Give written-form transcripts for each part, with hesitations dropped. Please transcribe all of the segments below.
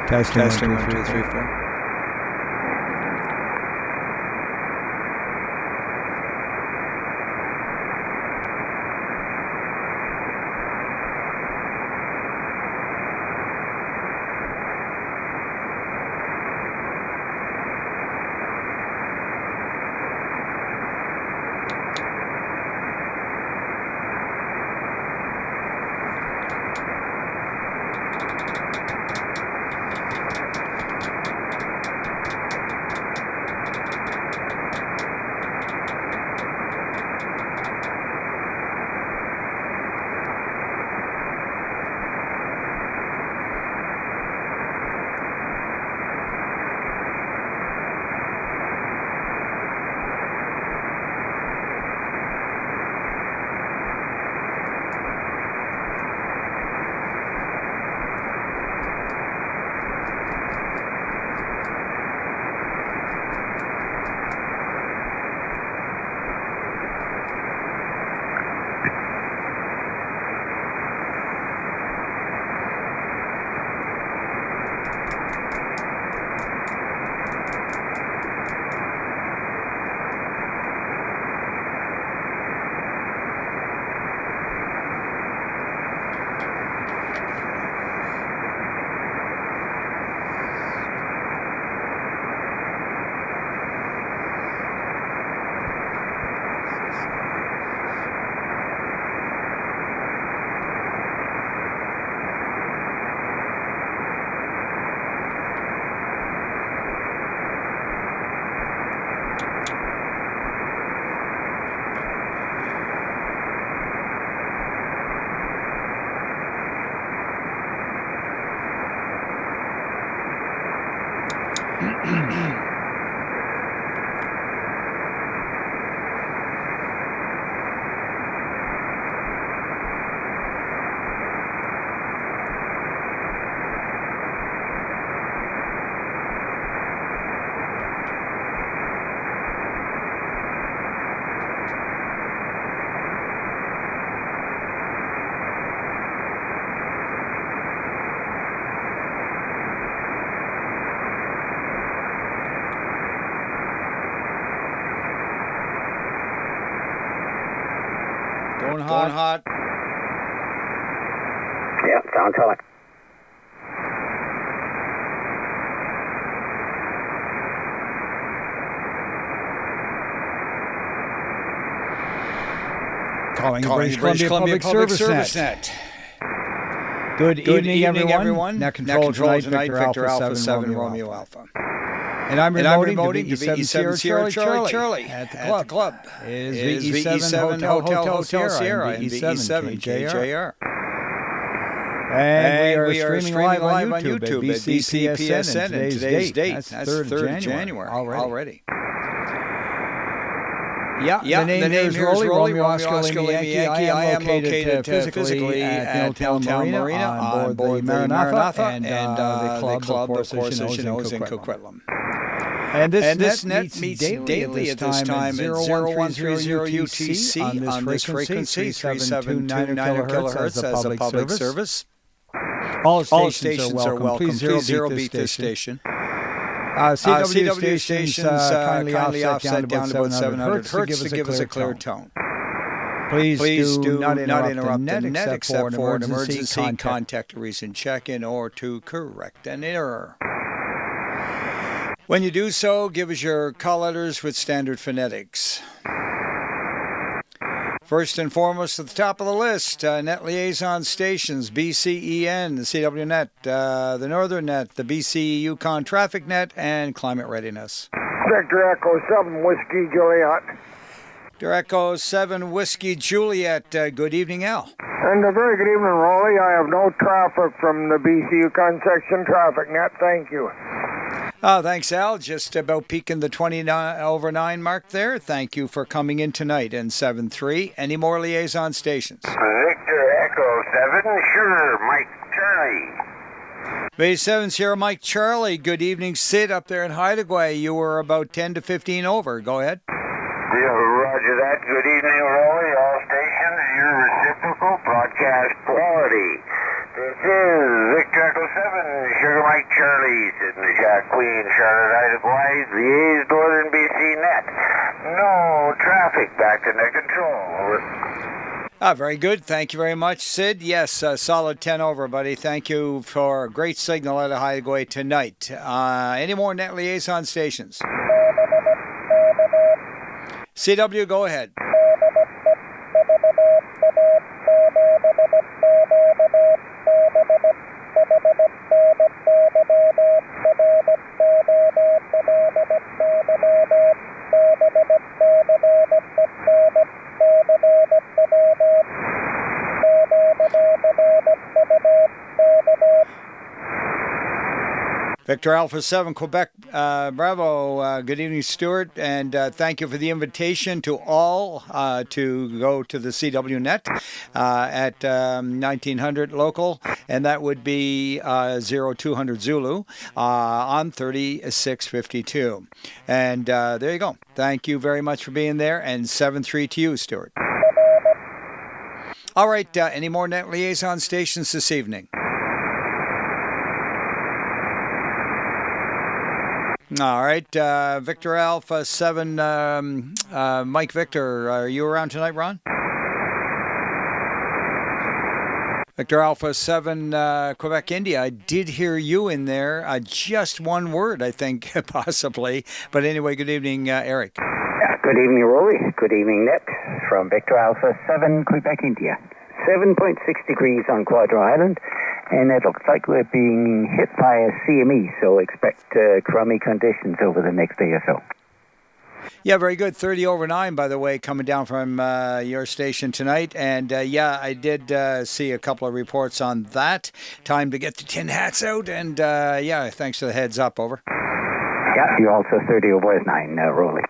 Testing 1, 2, 3, 4. Going hot. Yep, sounds hot. Calling British Columbia Public Service Net. Good evening, everyone. Net control tonight, Victor Alpha 7 Romeo Alpha. And I'm remoting to BCPSN Sierra Charlie at the club. Is VE7 Hotel Sierra and VE7 JR. And we are streaming live on YouTube at BCPSN and today's date. That's 3rd of January already. Yeah, the name is Roly, Romeo Oscar Lima Yankee. I am located physically at Middletown Marina on board the Maranatha and the club, of course, as you know, is in Coquitlam. And this net meets daily at this time at 0130 UTC on this frequency, 3729 kilohertz as a public service. All stations are welcome. Please zero beat this station. CW stations kindly offset down to about 700 hertz to give us a clear tone. Please do not interrupt the net except for an emergency contact a recent check-in or to correct an error. When you do so, give us your call letters with standard phonetics. First and foremost, at the top of the list, net liaison stations, BCEN, the CW Net, the Northern Net, the BC Yukon Traffic Net, and Climate Readiness. Victor Echo 7 Whiskey Juliet. Victor Echo 7 Whiskey Juliet. Good evening, Al. And a very good evening, Roly. I have no traffic from the BC Yukon Section Traffic Net. Thank you. Thanks, Al. Just about peaking the 20/9 mark there. Thank you for coming in tonight in 7-3. Any more liaison stations? Victor Echo 7, sure, Mike Charlie. Base 7 Sierra Mike Charlie. Good evening, Sid, up there in Hideaway. You were about 10 to 15 over. Go ahead. Roger that. Good evening, Roly. All stations, your reciprocal broadcast quality. This is Victor Echo 7, Sugar Mike Charlie. between Charlotte, Haida-Gwaii, Liège, Northern BC net. No traffic. Back to net control. Over. Very good. Thank you very much, Sid. Yes, solid 10 over, buddy. Thank you for a great signal out of Haida-Gwaii tonight. Any more net liaison stations? CW, go ahead. Victor Alpha 7, Quebec, Bravo. Good evening, Stuart, and thank you for the invitation to all to go to the CW net at 1900 local, and that would be 0200 Zulu on 3652. And there you go. Thank you very much for being there, and 7-3 to you, Stuart. All right, any more net liaison stations this evening? All right, Victor Alpha 7, Mike Victor, are you around tonight, Ron? Victor Alpha 7, Quebec, India. I did hear you in there. Just one word, I think, possibly. But anyway, good evening, Eric. Good evening, Roly. Good evening, Net, from Victor Alpha 7, Quebec, India. 7.6 degrees on Quadra Island, and it looks like we're being hit by a CME, so expect crummy conditions over the next day or so. Yeah, very good. 30 over 9, by the way, coming down from your station tonight. And yeah, I did see a couple of reports on that. Time to get the tin hats out. And yeah, thanks for the heads up. Over. Yeah, you're also 30 over 9, Roly.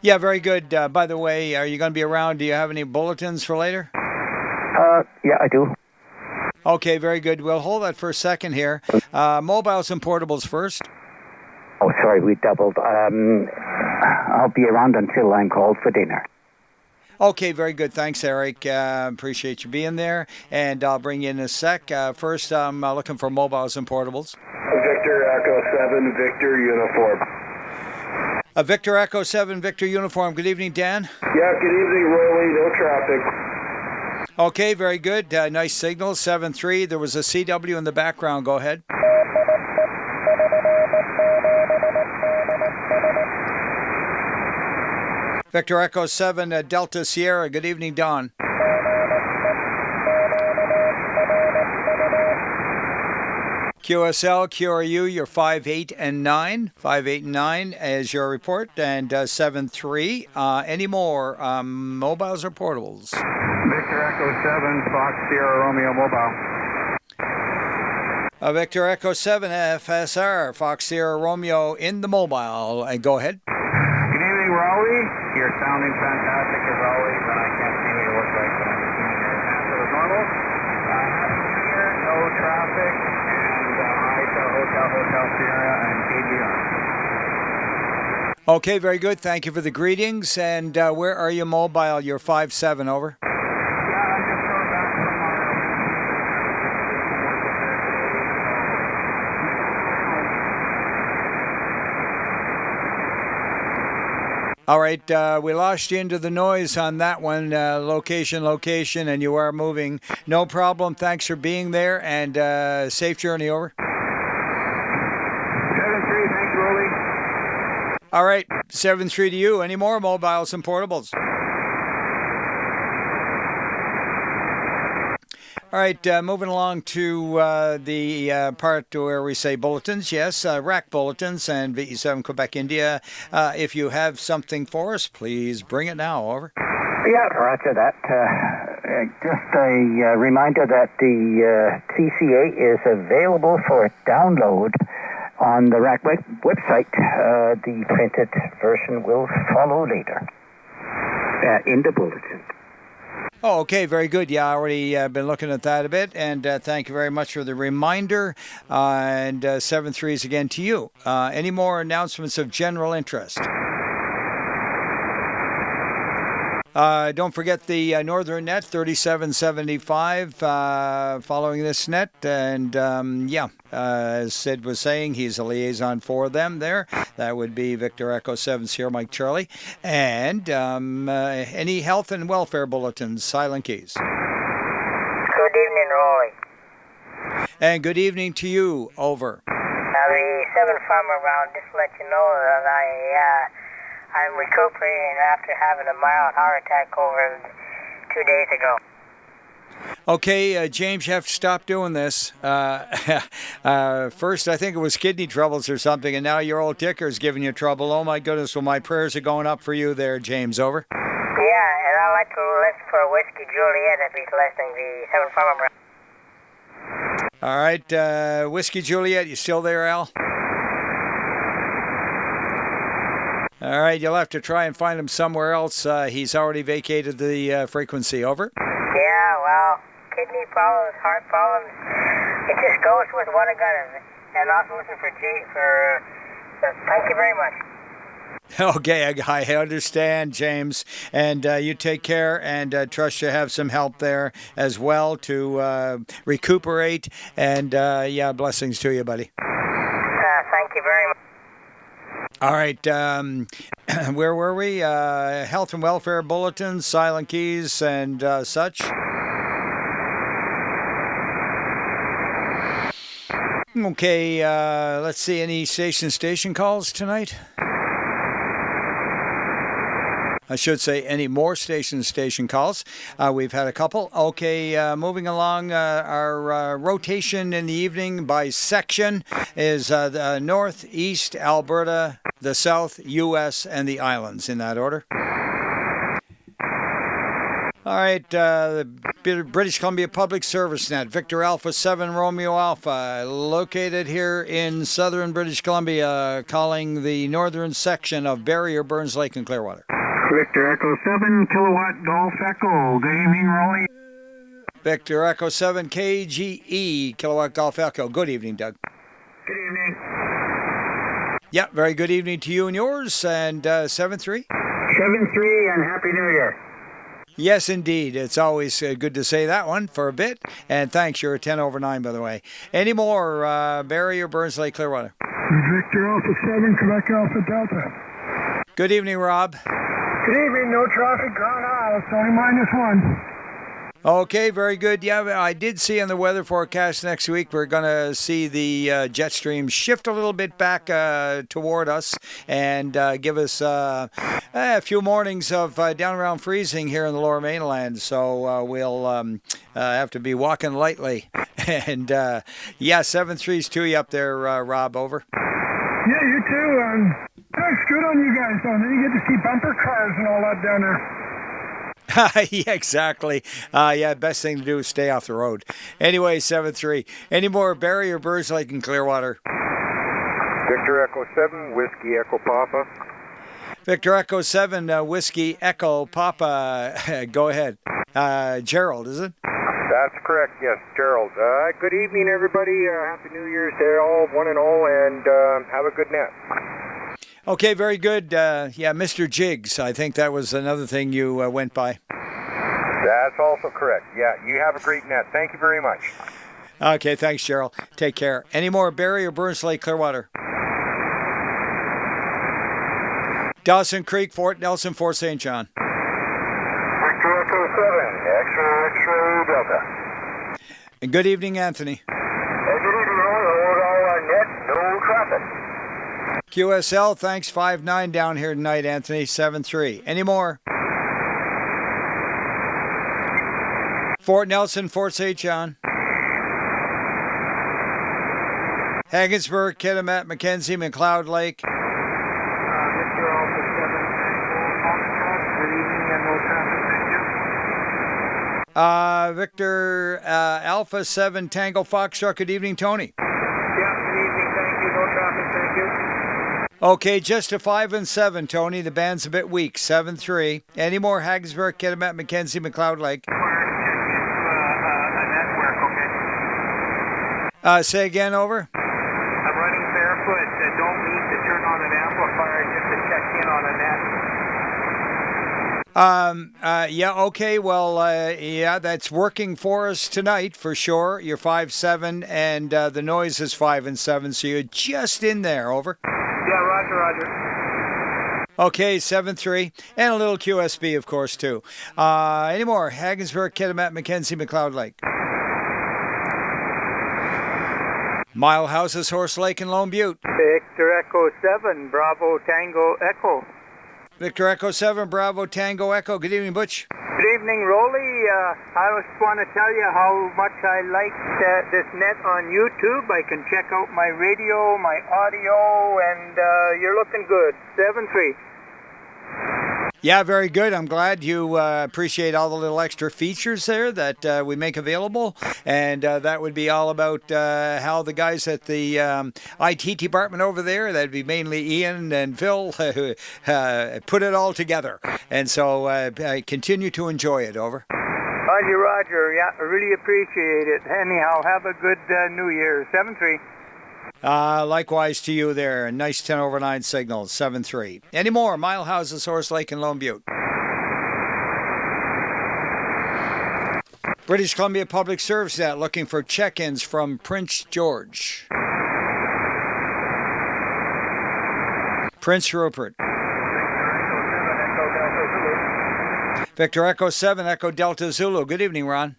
Yeah, very good. By the way, are you going to be around? Do you have any bulletins for later? Yeah, I do. Okay, very good. We'll hold that for a second here. Mobiles and portables first. Oh, sorry, we doubled. I'll be around until I'm called for dinner. Okay, very good. Thanks, Eric. Appreciate you being there. And I'll bring you in a sec. First, I'm looking for mobiles and portables. Victor Echo 7, Victor Uniform. Victor Echo 7, Victor Uniform. Good evening, Dan. Yeah, good evening, Roly. No traffic. Okay, very good. Nice signal. 7-3. There was a CW in the background. Go ahead. Victor Echo 7, Delta Sierra. Good evening, Don. QSL, QRU, you're 5, 8, and 9. 5, 8, and 9 as your report, and 7-3. Any more mobiles or portables? Victor Echo 7, Fox Sierra Romeo Mobile. Victor Echo 7, FSR, Fox Sierra Romeo in the mobile. Go ahead. Good evening, Roly. You're sounding fantastic as always, and I can't see what you look like, but I'm assuming you're as normal. Happy New Year, no traffic, and hi to Hotel Sierra and KGR. Okay, very good. Thank you for the greetings. And where are you mobile? You're 5-7, over. Yeah, I'm just going back from All right, we lost you into the noise on that one. Location, and you are moving. No problem. Thanks for being there, and safe journey, over. 7-3, thanks, Roly. All right, 7-3 to you. Any more mobiles and portables? All right, moving along to the part where we say bulletins. Yes, rack bulletins and VE7 Quebec, India. If you have something for us, please bring it now. Over. Yeah, roger that. Just a reminder that the TCA is available for download on the RAC website. The printed version will follow later in the bulletin. Oh, okay, very good. Yeah, I already been looking at that a bit, and thank you very much for the reminder. And 7-3s again to you. Any more announcements of general interest? Don't forget the Northern Net, 3775, following this net. And, as Sid was saying, he's a liaison for them there. That would be Victor Echo 7 Sierra Mike Charlie. And any health and welfare bulletins, Silent Keys. Good evening, Roly. And good evening to you, over. The 7 farmer round, just to let you know that I'm recuperating after having a mild heart attack over 2 days ago. Okay, James, you have to stop doing this. First, I think it was kidney troubles or something, and now your old ticker's giving you trouble. Oh, my goodness. Well, my prayers are going up for you there, James. Over. Yeah, and I'd like to listen for Whiskey Juliet if he's listening, the 7 farmer round. All right, Whiskey Juliet, you still there, Al? All right, you'll have to try and find him somewhere else. He's already vacated the frequency. Over. Yeah, well, kidney problems, heart problems, it just goes with what I got. And also listen for Jay so thank you very much. Okay, I understand, James. And you take care, and trust you have some help there as well to recuperate. And, blessings to you, buddy. Thank you very much. All right, where were we? Health and welfare bulletins, Silent Keys, and such. Okay, let's see, any station calls tonight? I should say any more station calls. We've had a couple. Okay, moving along, our rotation in the evening by section is the North, East, Alberta, the South, U.S., and the islands, in that order. All right, the British Columbia Public Service Net, Victor Alpha 7 Romeo Alpha, located here in southern British Columbia, calling the northern section of Barrier, Burns Lake, and Clearwater. Victor Echo 7, Kilowatt Golf Echo. Good evening, Roly. Victor Echo 7 KGE, Kilowatt Golf Echo. Good evening, Doug. Good evening. Yeah, very good evening to you and yours. And 7-3? 7-3 and Happy New Year. Yes, indeed. It's always good to say that one for a bit. And thanks. You're a 10 over 9, by the way. Any more, Barrier, Burns Lake, Clearwater? Victor Alpha 7, Quebec Alpha Delta. Good evening, Rob. Good evening, no traffic, Grand Isle, it's only -1. Okay, very good. Yeah, I did see in the weather forecast next week we're going to see the jet stream shift a little bit back toward us and give us a few mornings of down around freezing here in the lower mainland. So we'll have to be walking lightly. And 7-3's to you up there, Rob. Over. Yeah, you too. That's good on you guys, though. Then you get to see bumper cars and all that down there. Yeah, exactly. Best thing to do is stay off the road. Anyway, 7-3. Any more Barrier, Burns Lake, and Clearwater? Victor Echo 7, Whiskey Echo Papa. Victor Echo 7, Whiskey Echo Papa. Go ahead. Gerald, is it? That's correct, yes, Gerald. Good evening, everybody. Happy New Year's to all, one and all, and have a good net. Okay, very good. Mr. Jiggs, I think that was another thing you went by. That's also correct. Yeah, you have a great net. Thank you very much. Okay, thanks, Gerald. Take care. Any more Barrier, Burns Lake, Clearwater? Dawson Creek, Fort Nelson, Fort St. John. Victor Echo 7, X-ray Delta. And good evening, Anthony. Good evening, all net, no traffic. QSL, thanks, 5-9 down here tonight, Anthony, 7-3. Any more? Fort Nelson, Fort St. John. Haggensburg, Kitimat, Mackenzie, McLeod Lake. Victor Alpha 7, Foxtrot. Good evening and no traffic, thank you. Victor Alpha 7, Tango Foxtrot. Good evening, Tony. Yeah, good evening, thank you, no traffic, thank you. Okay, just a 5 and 7, Tony. The band's a bit weak. 7-3. Any more Haggensburg, Kitimat, Mackenzie, McLeod Lake? A network, okay? Say again, over. I'm running barefoot. Don't need to turn on an amplifier just to check in on a net. Yeah, okay. Well, yeah, that's working for us tonight for sure. You're 5-7, and the noise is 5 and 7, so you're just in there. Over. Yeah, roger. Okay, 7-3, and a little QSB, of course, too. Any more? Haggensburg, Kitimat, Mackenzie, McLeod Lake. Mile Houses, Horse Lake, and Lone Butte. Victor Echo 7, Bravo Tango Echo. Victor Echo 7, Bravo Tango Echo. Good evening, Butch. Good evening, Roly. I just want to tell you how much I like this net on YouTube. I can check out my radio, my audio, and you're looking good. 7-3. Yeah, very good. I'm glad you appreciate all the little extra features there that we make available. And that would be all about how the guys at the IT department over there, that'd be mainly Ian and Phil, put it all together. And so I continue to enjoy it. Over. Roger. Yeah, I really appreciate it. Anyhow, have a good New Year. 7-3. Likewise to you there. Nice 10/9 signal, 7-3. Any more? Mile Houses, Horse Lake, and Lone Butte. British Columbia Public Service Net looking for check-ins from Prince George. Prince Rupert. Victor Echo 7, Echo Delta Zulu. Good evening, Ron.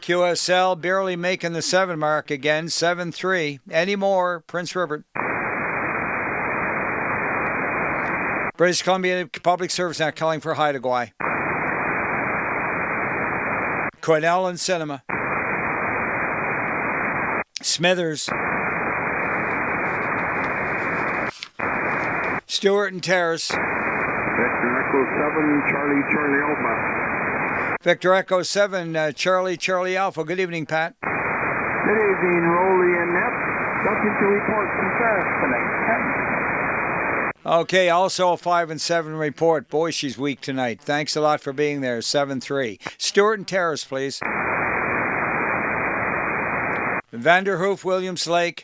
QSL barely making the 7 mark again, 7-3. Any more? Prince Rupert. British Columbia Public Service now calling for Haida Gwaii. Quesnel and Cinema. Smithers. Stewart and Terrace. Victor Echo 7, Charlie Alpha. Victor Echo 7, Charlie Alpha. Good evening, Pat. Good evening, Roly and Nep. Nothing to report from Terrace tonight. Okay, also a 5 and 7 report. Boy, she's weak tonight. Thanks a lot for being there. 7-3. Stewart and Terrace, please. Vanderhoof, Williams Lake.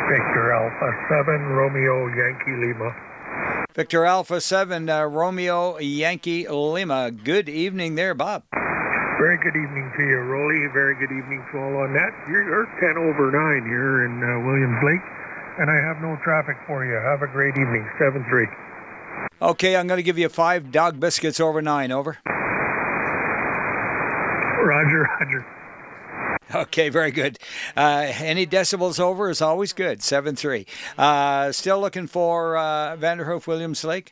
Victor Alpha 7, Romeo Yankee Lima. Victor Alpha 7, Romeo Yankee Lima. Good evening there, Bob. Very good evening to you, Roly. Very good evening to all on that. You're 10/9 here in Williams Lake, and I have no traffic for you. Have a great evening. 7-3. Okay, I'm going to give you 5 dog biscuits over 9. Over. Roger. Okay, very good. Any decibels over is always good. 7-3. Still looking for Vanderhoof, Williams Lake.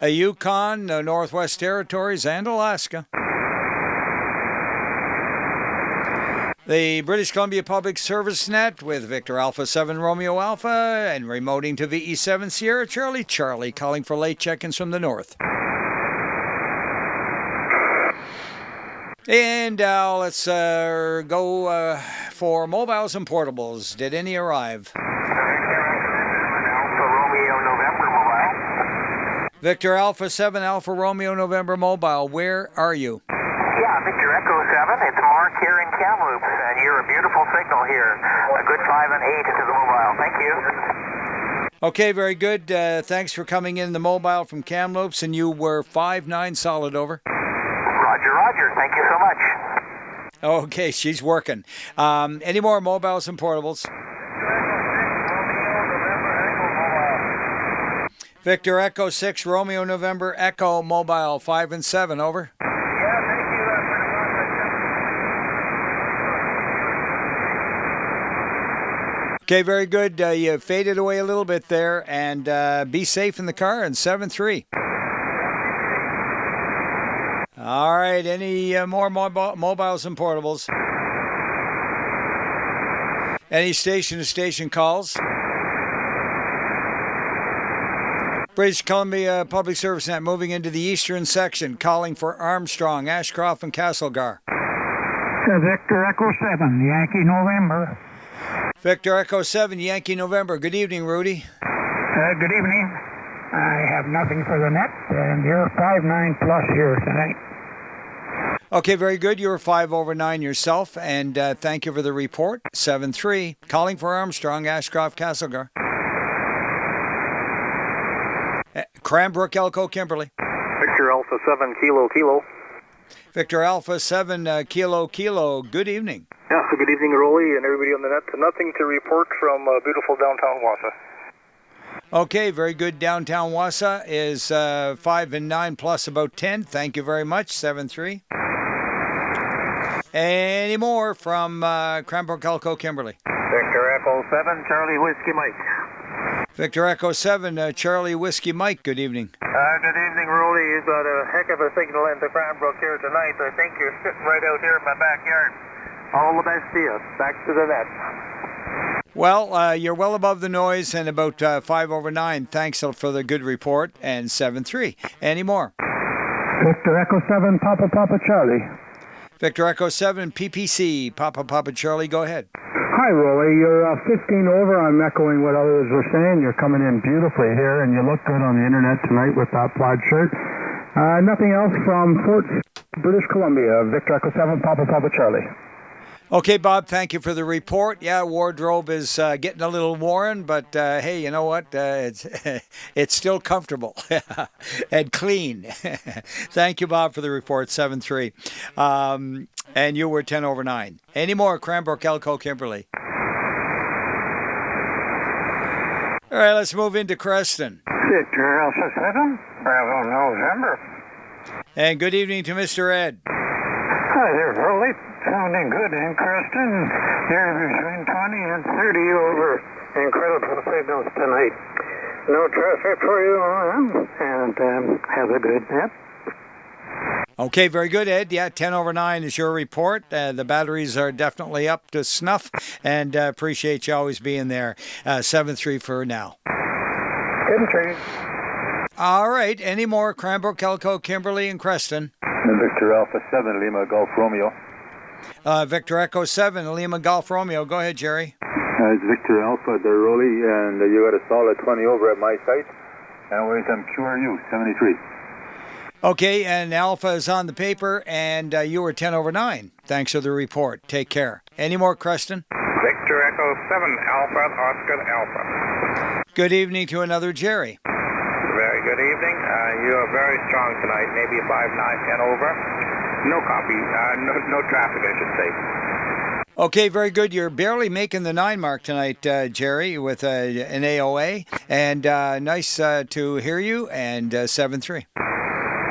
A Yukon, the Northwest Territories, and Alaska. The British Columbia Public Service Net with Victor Alpha 7 Romeo Alpha and remoting to VE7 Sierra Charlie calling for late check-ins from the north. And let's go for mobiles and portables. Did any arrive? Alpha Romeo November mobile. Victor Alpha 7 Alpha Romeo November mobile. Where are you? Yeah, Victor Echo 7. It's Mark here in Kamloops, and you're a beautiful signal here. A good 5 and 8 into the mobile. Thank you. Okay, very good. Thanks for coming in the mobile from Kamloops, and you were 5-9 solid. Over. Roger. Thank you so much. Okay, she's working. Any more mobiles and portables? Victor Echo 6 Romeo November Echo mobile 5 and 7. Over. Okay, very good. You faded away a little bit there, and be safe in the car. And 7-3. All right, any more mobiles and portables? Any station-to-station calls? British Columbia Public Service Net moving into the eastern section, calling for Armstrong, Ashcroft, and Castlegar. Victor Echo 7, Yankee November. Victor Echo 7, Yankee November. Good evening, Rudy. Good evening. I have nothing for the net, and you're 5-9 plus here tonight. Okay, very good. You were 5/9 yourself, and thank you for the report. 7-3. Calling for Armstrong, Ashcroft, Castlegar. Cranbrook, Elko, Kimberley. Victor Alpha 7 Kilo Kilo. Victor Alpha 7 Kilo Kilo. Good evening. Yeah, good evening, Roly, and everybody on the net. Nothing to report from beautiful downtown Wausau. Okay, very good. Downtown Wausau is 5 and 9 plus about 10. Thank you very much. 7-3. Any more from Cranbrook, Elko, Kimberley? Victor Echo 7 Charlie Whiskey Mike. Victor Echo 7 Charlie Whiskey Mike. Good evening. Good evening, Roly. You've got a heck of a signal into Cranbrook here tonight. I think you're sitting right out here in my backyard. All the best to you. Back to the net. Well, you're well above the noise and about 5 over 9. Thanks for the good report. And 7-3. Any more? Victor Echo 7, Papa Papa Charlie. Victor Echo 7 PPC. Papa Papa Charlie, go ahead. Hi, Roly. You're 15 over. I'm echoing what others were saying. You're coming in beautifully here, and you look good on the internet tonight with that plaid shirt. Nothing else from Fort British Columbia. Victor Echo 7, Papa Papa Charlie. Okay, Bob, thank you for the report. Yeah, wardrobe is getting a little worn, but hey, you know what? It's still comfortable and clean. Thank you, Bob, for the report, 7-3. And you were 10 over 9. Any more, Cranbrook, Elko, Kimberley? All right, let's move into Creston. Victor Alpha 7, Bravo November. And good evening to Mr. Ed. Hi there, Roly. Sounding good in Creston. Here between 20 and 30 over. Incredible signals tonight. No traffic for you on, and have a good nap. Okay, very good, Ed. Yeah, 10 over 9 is your report. The batteries are definitely up to snuff, and appreciate you always being there. 7-3 for now. 10-3. All right, any more? Cranbrook, Elko, Kimberley, and Creston. Victor Alpha 7 Lima Golf Romeo. Victor Echo 7 Lima Golf Romeo. Go ahead, Jerry. It's Victor Alpha, the Roly, and you got a solid 20 over at my site. And where's QRU 73. Okay, and Alpha is on the paper, and you were 10 over 9. Thanks for the report. Take care. Any more, Creston? Victor Echo 7 Alpha Oscar Alpha. Good evening to another Jerry. Very good evening. You are very strong tonight, maybe 5, 9, 10 over. No copy, no traffic, I should say. Okay, very good. You're barely making the 9 mark tonight, Jerry, with an AOA. And nice to hear you, and 7-3.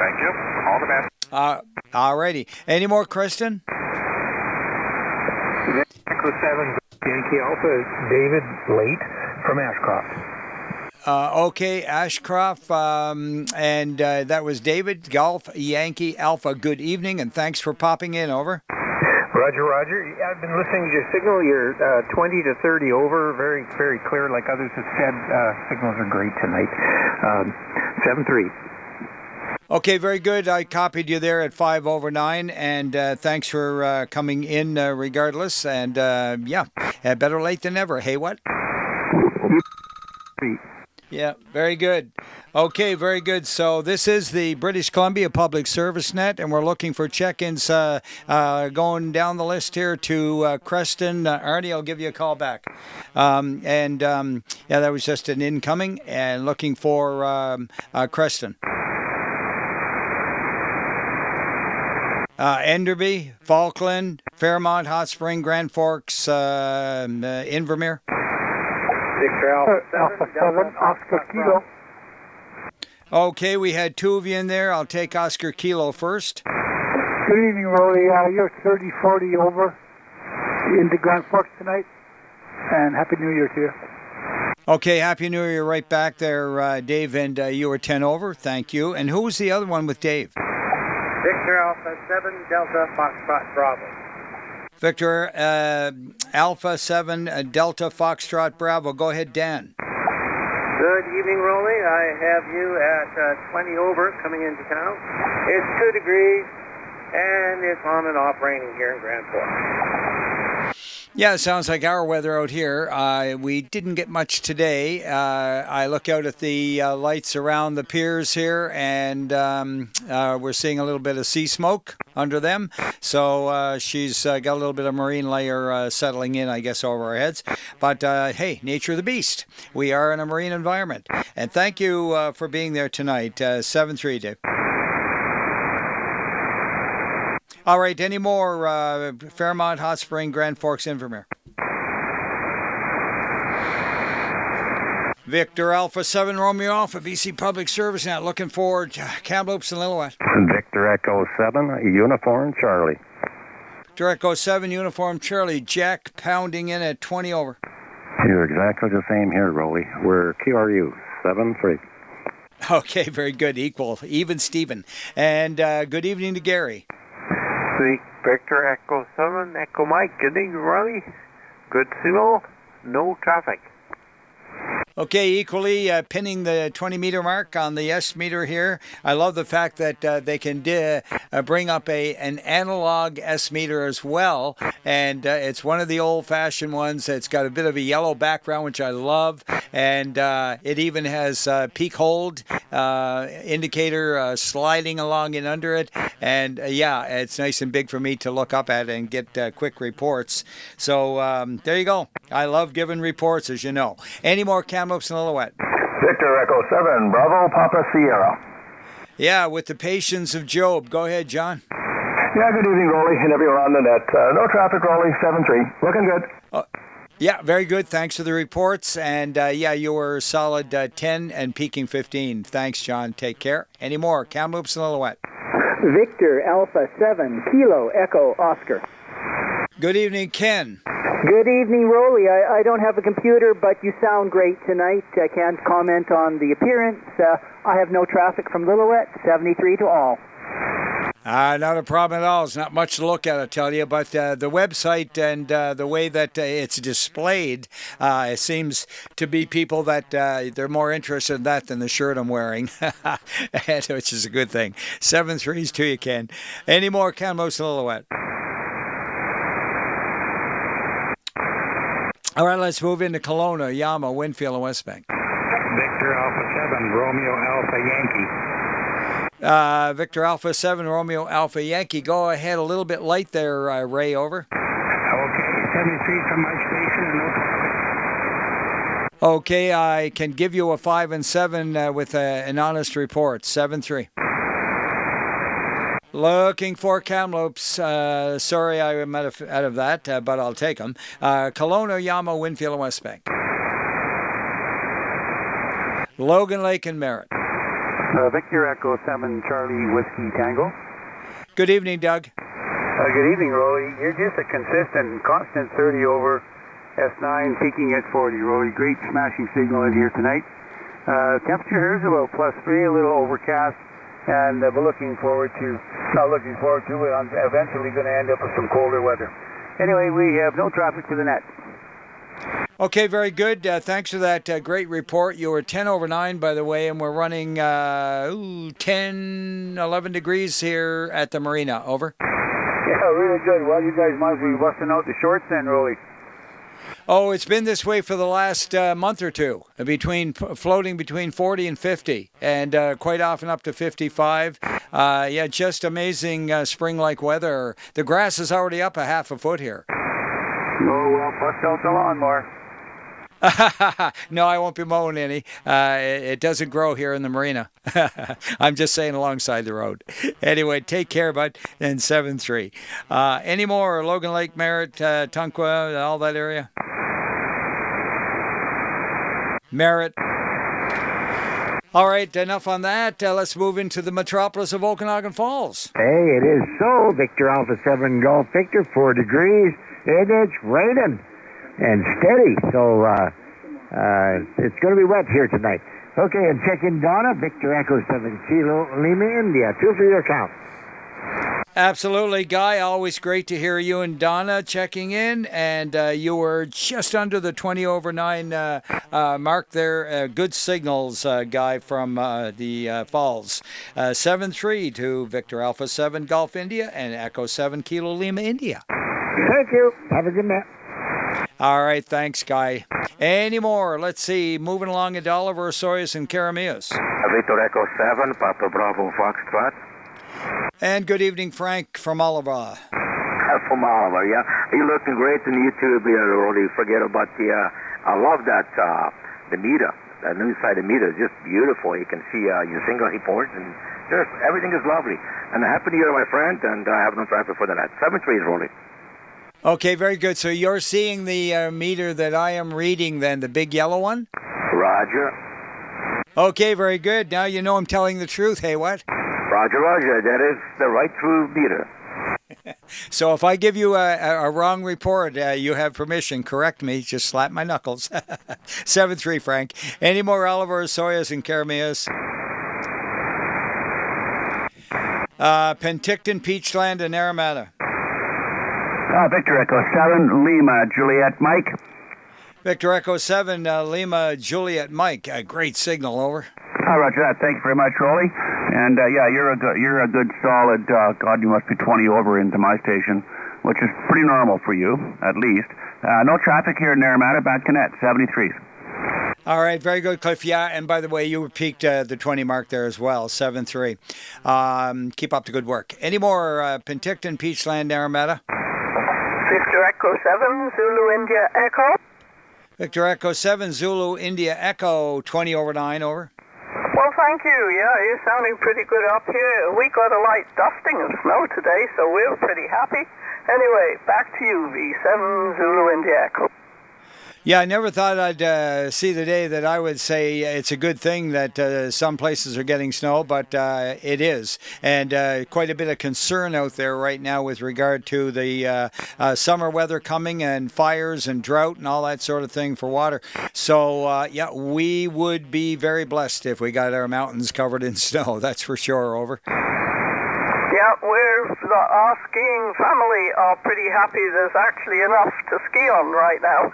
Thank you. All the best. All righty. Any more, Kristen? Echo 7 Yankee Alpha, David Late from Ashcroft. Okay, Ashcroft, and that was David, Golf Yankee Alpha. Good evening, and thanks for popping in. Over. Roger. I've been listening to your signal. You're 20 to 30 over, very, very clear, like others have said. Signals are great tonight. 7-3. Okay, very good. I copied you there at 5 over 9, and thanks for coming in regardless. And yeah, better late than never. Hey, what? Yeah, very good. Okay, very good. So this is the British Columbia Public Service Net, and we're looking for check-ins going down the list here to Creston. Arnie, I'll give you a call back. Yeah, that was just an incoming, and looking for Creston. Enderby, Falkland, Fairmont, Hot Spring, Grand Forks, Invermere. Victor Alpha 7, Oscar Kilo. Okay, we had 2 of you in there. I'll take Oscar Kilo first. Good evening, Roly. You're 30-40 over into Grand Forks tonight, and Happy New Year to you. Okay, Happy New Year right back there, Dave, and you were 10 over. Thank you. And who was the other one with Dave? Victor Alpha 7 Delta Foxtrot Bravo. Victor Alpha 7 Delta Foxtrot Bravo. Go ahead, Dan. Good evening, Roly. I have you at 20 over coming into town. It's 2 degrees, and it's on and off raining here in Grand Forks. Yeah, it sounds like our weather out here. We didn't get much today. I look out at the lights around the piers here, and we're seeing a little bit of sea smoke under them. So she's got a little bit of marine layer settling in, I guess, over our heads. But hey, nature of the beast. We are in a marine environment. And thank you for being there tonight. 7-3, Dave. All right, any more Fairmont, Hot Spring, Grand Forks, Invermere? Victor Alpha 7 Romeo Alpha, BC Public Service now, looking forward to Kamloops and Lillooet. Victor Echo 7, Uniform Charlie. Victor Echo 7, Uniform Charlie, Jack pounding in at 20 over. You're exactly the same here, Roly. We're QRU 7-3. Okay, very good, equal, even Steven. And good evening to Gary. Victor Echo 7, Echo Mike, good evening, Roly. Good signal, no traffic. Okay, equally pinning the 20-meter mark on the S meter here. I love the fact that they can bring up an analog S meter as well, and it's one of the old-fashioned ones. It's got a bit of a yellow background, which I love, and it even has peak hold indicator sliding along in under it, and yeah, it's nice and big for me to look up at and get quick reports. So there you go. I love giving reports, as you know. Any more Kamloops and Lillooet? Victor Echo 7, Bravo Papa Sierra. Yeah, with the patience of Job. Go ahead, John. Yeah, good evening, Roly, and everyone on the net. No traffic, Roly, 7-3. Looking good. Yeah, very good. Thanks for the reports. And yeah, you were solid 10 and peaking 15. Thanks, John. Take care. Any more? Kamloops and Lillooet. Victor Alpha 7, Kilo Echo Oscar. Good evening, Ken. Good evening, Roly. I don't have a computer, but you sound great tonight. I can't comment on the appearance. I have no traffic from Lillooet, 73 to all. Not a problem at all. It's not much to look at, I tell you, but the website and the way that it's displayed, it seems to be people that they're more interested in that than the shirt I'm wearing, which is a good thing. 7-3s to you, Ken. Any more Kamloops and Lillooet? All right, let's move into Kelowna, Yama, Winfield, and Westbank. Victor Alpha 7, Romeo Alpha Yankee. Victor Alpha 7, Romeo Alpha Yankee. Go ahead, a little bit light there, Ray, over. Okay, 73 from my station and no traffic. Okay, I can give you a 5 and 7 with an honest report, 7-3. Looking for Kamloops. Sorry, I'm out of that, but I'll take them. Kelowna, Yama, Winfield, and Westbank. Logan Lake and Merritt. Victor Echo 7, Charlie Whiskey Tango. Good evening, Doug. Good evening, Roly. You're just a consistent, constant 30 over S9, peaking at 40, Roly. Great smashing signal in here tonight. Temperature here is about +3, a little overcast. And we're looking forward to, we're eventually going to end up with some colder weather. Anyway, we have no traffic to the net. Okay, very good. Thanks for that great report. You were 10 over 9, by the way, and we're running 10, 11 degrees here at the marina. Over. Yeah, really good. Well, you guys might be busting out the shorts then, Roly. Oh, it's been this way for the last month or two, floating between 40 and 50, and quite often up to 55. Yeah, just amazing spring-like weather. The grass is already up a half a foot here. Oh, well, bust out the lawnmower. No, I won't be mowing any. It doesn't grow here in the marina. I'm just saying alongside the road. Anyway, take care, bud. And 7-3. Any more? Logan Lake, Merritt, Tonquah, all that area? Merritt. All right, enough on that. Let's move into the metropolis of Okanagan Falls. Hey, it is so. Victor Alpha 7 Golf Victor, 4 degrees. And it's raining and steady, so it's going to be wet here tonight. Okay, and check in Donna, Victor Echo 7 Kilo Lima, India. 2 for your count. Absolutely, Guy. Always great to hear you and Donna checking in. And you were just under the 20 over 9 mark there. Good signals, Guy, from the Falls. 7-3 to Victor Alpha 7 Golf India and Echo 7 Kilo Lima, India. Thank you. Have a good night. All right, thanks, Guy. Any more? Let's see. Moving along into Oliver, Soyuz, and Karamias. Victor Echo 7, Papa Bravo Foxtrot. And good evening, Frank from Oliver. From Oliver, yeah. You're looking great on YouTube here, Roly. Forget about the, I love that, the meter. That new side of meter is just beautiful. You can see your single reports, and just everything is lovely. And happy New Year, my friend, and I have no traffic for the night. 7-3 is Roly. Okay, very good. So you're seeing the meter that I am reading then, the big yellow one? Roger. Okay, very good. Now you know I'm telling the truth. Hey, what? Roger, Roger. That is the right through meter. So if I give you a wrong report, you have permission. Correct me. Just slap my knuckles. 7-3, Frank. Any more Oliver, Soyuz, and Karamias? Penticton, Peachland, and Aramata. Victor Echo 7, Lima, Juliet, Mike. Victor Echo 7, Lima, Juliet, Mike. Great signal, over. Roger that. Thank you very much, Roly. And yeah, you're a good solid. God, you must be 20 over into my station, which is pretty normal for you, at least. No traffic here in Naramata. Bad Connect, 73s. All right, very good, Cliff. Yeah, and by the way, you peaked the 20 mark there as well, 7-3. Keep up the good work. Any more Penticton, Peachland, Naramata? Victor Echo 7, Zulu India Echo. Victor Echo 7, Zulu India Echo, 20 over 9, over. Well, thank you. Yeah, you're sounding pretty good up here. We got a light dusting of snow today, so we're pretty happy. Anyway, back to you, V7 Zulu India Echo. Yeah, I never thought I'd see the day that I would say it's a good thing that some places are getting snow, but it is. And quite a bit of concern out there right now with regard to the summer weather coming and fires and drought and all that sort of thing for water. So, yeah, we would be very blessed if we got our mountains covered in snow. That's for sure, over. Yeah, our skiing family are pretty happy there's actually enough to ski on right now.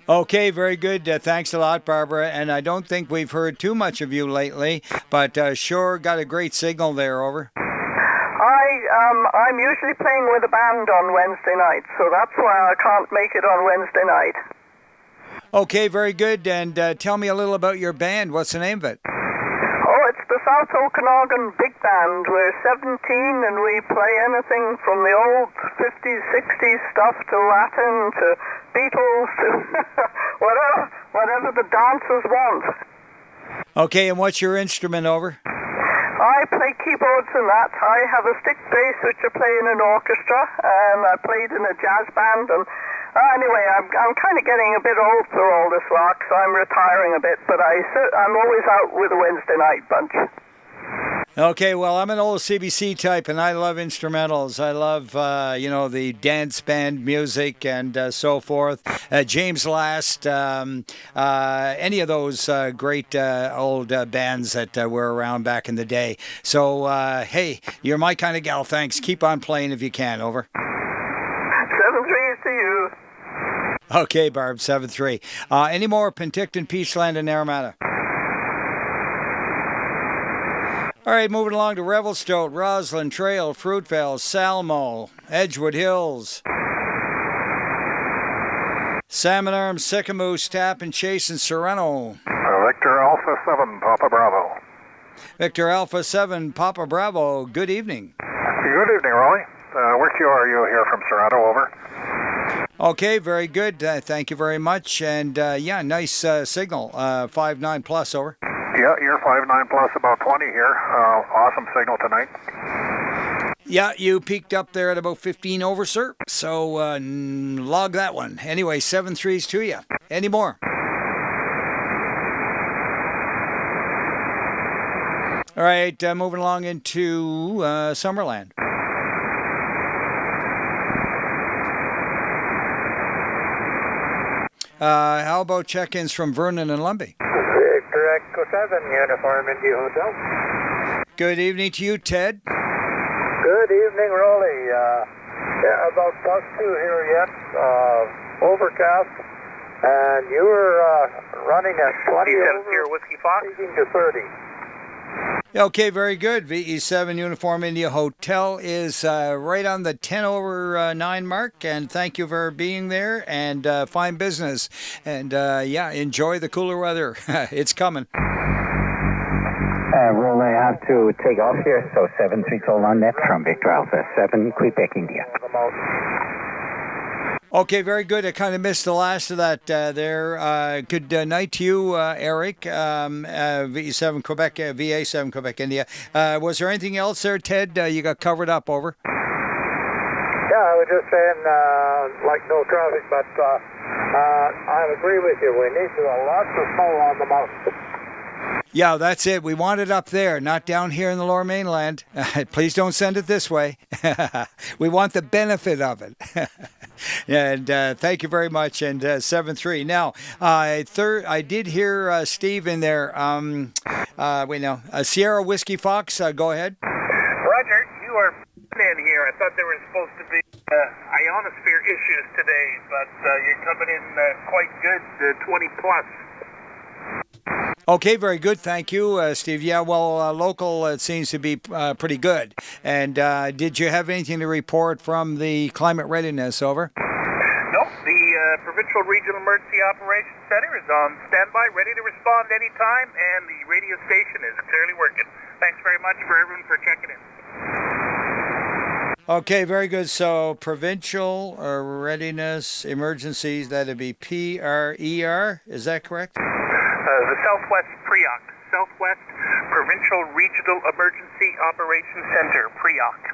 Okay, very good. Thanks a lot, Barbara. And I don't think we've heard too much of you lately, but sure got a great signal there, over. I'm usually playing with a band on Wednesday night, so that's why I can't make it on Wednesday night. Okay, very good. And tell me a little about your band. What's the name of it? Oh, it's the South Okanagan Big Band. We're 17 and we play anything from the old 50s, 60s stuff to Latin to Beatles to whatever the dancers want. Okay, and what's your instrument, over? I play keyboards and that. I have a stick bass which I play in an orchestra. I played in a jazz band and anyway, I'm kind of getting a bit old for all this rock, so I'm retiring a bit, but I'm always out with a Wednesday night bunch. Okay, well, I'm an old CBC type, and I love instrumentals. I love, the dance band music and so forth. James Last, any of those great old bands that were around back in the day. So, hey, you're my kind of gal. Thanks. Keep on playing if you can. Over. 7-3 to you. Okay, Barb, 7-3. Any more Penticton, Peachland, and Naramata? All right, moving along to Revelstoke, Roslyn Trail, Fruitvale, Salmo, Edgewood Hills, Salmon Arm, Sycamoose, Tappan, Chase, and Serrano. Victor Alpha 7, Papa Bravo. Victor Alpha 7, Papa Bravo. Good evening. Good evening, Roly. Which are you here from Serrano, over? Okay, very good. Thank you very much. And yeah, nice signal. 5.9 plus, over. Yeah, you're 5.9 plus about 20 here. Awesome signal tonight. Yeah, you peaked up there at about 15 over, sir. So log that one. Anyway, 7-3s to you. Any more? All right, moving along into Summerland. How about check-ins from Vernon and Lumbee? Victor Echo 7, Uniform India Hotel. Good evening to you, Ted. Good evening, Roly. Yeah, about +2 here yet. Overcast. And you were running at 20 over, here, Whiskey Fox. speaking to 30. Okay, very good. VE7 Uniform India Hotel is right on the 10 over 9 mark, and thank you for being there, and fine business. And yeah, enjoy the cooler weather. It's coming. Roll, I have to take off here, so 7-3 call on net from Victor Alpha 7, Quebec, India. Okay, very good. I kind of missed the last of that there. Good night to you, Eric. VE7 Quebec, VA7 Quebec, India. Was there anything else there, Ted? You got covered up, over. Yeah, I was just saying, like no traffic, but I agree with you. We need lots of snow on the mountain. Yeah, that's it. We want it up there, not down here in the lower mainland. Please don't send it this way. We want the benefit of it. And thank you very much. And 7-3. Now, I did hear Steve in there. Sierra Whiskey Fox, go ahead. Roger, you are in here. I thought there were supposed to be ionosphere issues today, but you're coming in quite good, 20 plus. Okay, very good. Thank you, Steve. Yeah, well, local, it seems to be pretty good. And did you have anything to report from the climate readiness, over? Nope. The Provincial Regional Emergency Operations Center is on standby, ready to respond anytime, and the radio station is clearly working. Thanks very much for everyone for checking in. Okay, very good. So, Provincial Readiness Emergencies, that'd be PRER, is that correct? The Southwest PREOC, Southwest Provincial Regional Emergency Operations Center, PREOC.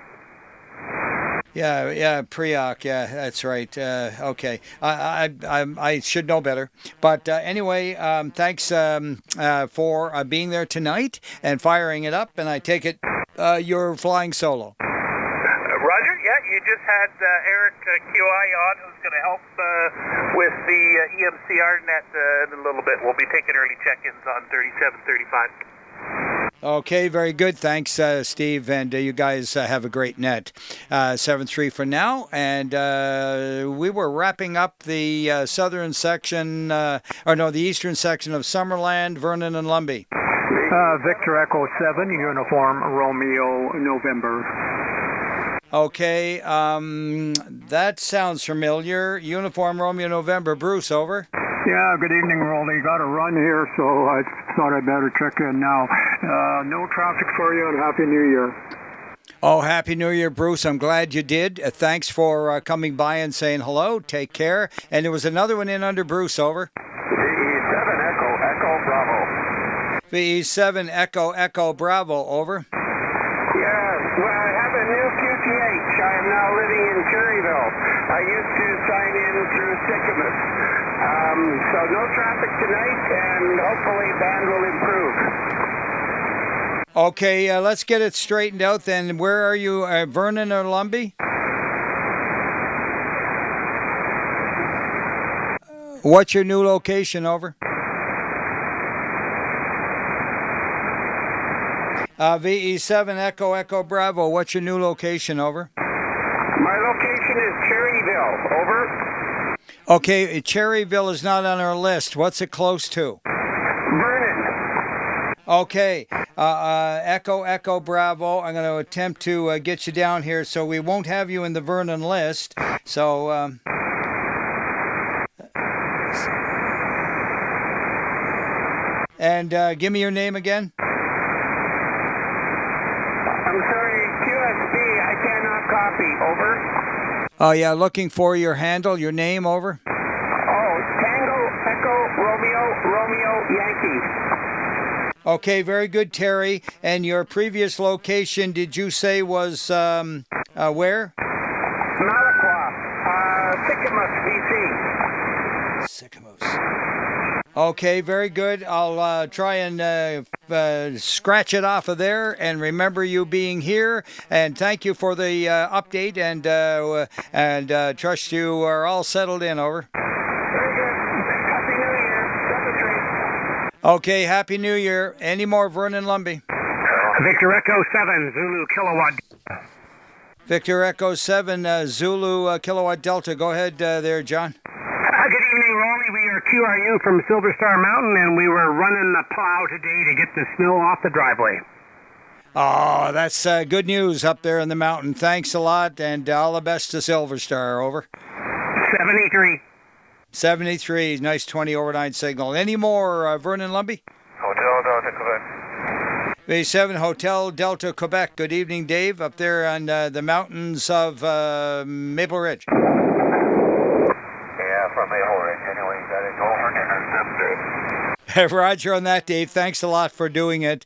Yeah, PREOC. Yeah, that's right. Okay, I should know better. But anyway, thanks for being there tonight and firing it up. And I take it you're flying solo. Roger. Yeah, you just had Eric QI on, who's going to help with the EMCR net in a little bit. We'll be taking early check-ins on 3735. Okay, very good. Thanks, Steve, and you guys have a great net. 7-3 for now, and we were wrapping up the southern section, the eastern section of Summerland, Vernon, and Lumbee. Victor Echo 7, Uniform Romeo November. Okay, that sounds familiar. Uniform Romeo November. Bruce, over. Yeah, good evening, Roly. Got a run here, so I thought I'd better check in now. No traffic for you, and Happy New Year. Oh, Happy New Year, Bruce. I'm glad you did. Thanks for coming by and saying hello. Take care. And there was another one in under Bruce, over. VE7 Echo Bravo. VE7 Echo Bravo, over. Yes, well, I have a new QTH. I am now living in Cherryville. I used to sign in through Sycamus. So no traffic tonight, and hopefully band will improve. Okay, let's get it straightened out then. Where are you, Vernon or Lumbee? What's your new location, over? VE7 Echo Bravo, what's your new location, over? My location is Cherryville, over. Okay, Cherryville is not on our list. What's it close to? Vernon. Okay, Echo Bravo. I'm going to attempt to get you down here, so we won't have you in the Vernon list. So, and give me your name again. I'm sorry, QSB, I cannot copy, over. Oh, yeah, looking for your handle, your name, over. Oh, Tango, Echo, Romeo, Yankee. Okay, very good, Terry. And your previous location, did you say was where? Malaqua, Sycamus, BC. Sycamus. Okay, very good. I'll try and scratch it off of there and remember you being here. And thank you for the update, and trust you are all settled in, over. Very good. Happy New Year. 7-3. Okay, Happy New Year. Any more, Vernon, Lumbee? Victor Echo 7, Zulu Kilowatt. Victor Echo 7, Zulu Kilowatt Delta. Go ahead there, John. Good evening, Roly. We are QRU from Silver Star Mountain, and we were running the plow today to get the snow off the driveway. Oh, that's good news up there in the mountain. Thanks a lot, and all the best to Silver Star. Over. 73. 73. Nice 20 over 9 signal. Any more, Vernon Lumby? Hotel Delta, Quebec. B7 Hotel Delta, Quebec. Good evening, Dave, up there on the mountains of Maple Ridge. Yeah, from Maple Ridge. Anyway, got to go for dinner. 73. Roger on that, Dave. Thanks a lot for doing it,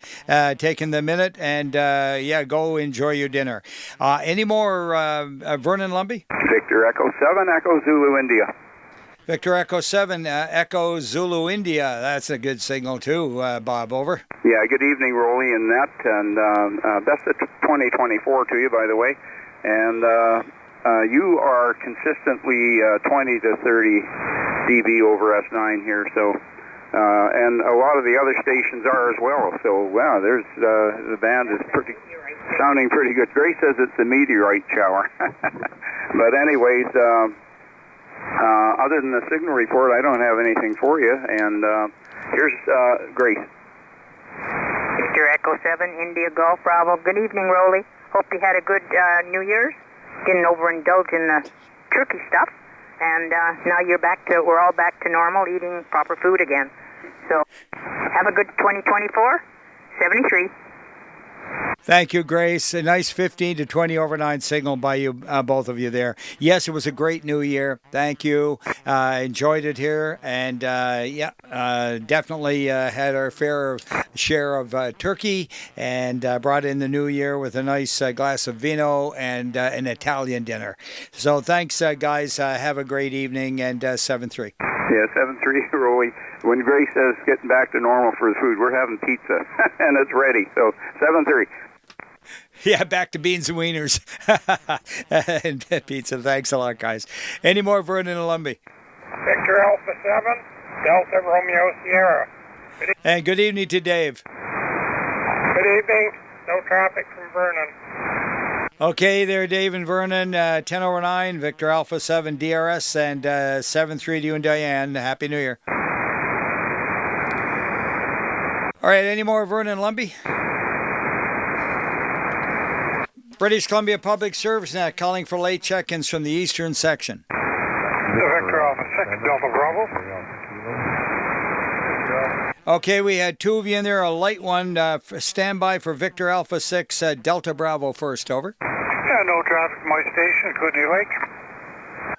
taking the minute, and go enjoy your dinner. Any more, Vernon Lumby? Victor Echo 7, Echo Zulu India. Victor Echo 7, Echo Zulu India. That's a good signal too, Bob. Over. Yeah, good evening, Roly and Net, and best of 2024 to you, by the way. And you are consistently 20 to 30 dB over S9 here, so. And a lot of the other stations are as well. So, wow, there's the band is sounding pretty good. Grace says it's a meteorite shower. But anyways, other than the signal report, I don't have anything for you. And here's Grace. Victor Echo 7, India Golf Bravo. Good evening, Roly. Hope you had a good New Year's. Didn't overindulge in the turkey stuff. And now we're all back to normal, eating proper food again. So, have a good 2024. 73. Thank you, Grace. A nice 15 to 20 over 9 signal by you, both of you there. Yes, it was a great new year. Thank you. Enjoyed it here. And, definitely had our fair share of turkey and brought in the new year with a nice glass of vino and an Italian dinner. So thanks, guys. Have a great evening, and 7-3. Yeah, 7-3, Roly. When Grace says getting back to normal for the food, we're having pizza, and it's ready. So 7-3. Yeah, back to beans and wieners and pizza. Thanks a lot, guys. Any more, Vernon and Lumby? Victor Alpha 7, Delta Romeo Sierra. And good evening to Dave. Good evening. No traffic from Vernon. Okay, there, Dave and Vernon. 10 over 9, Victor Alpha 7 DRS, and 7-3 to you and Diane. Happy New Year. All right, any more, Vernon and Lumby? British Columbia Public Service Net calling for late check-ins from the eastern section. Victor Alpha 6, Delta Bravo. Okay, we had two of you in there, a light one. Stand by for Victor Alpha 6, Delta Bravo first, over. Yeah, no traffic from my station, Kootenay Lake.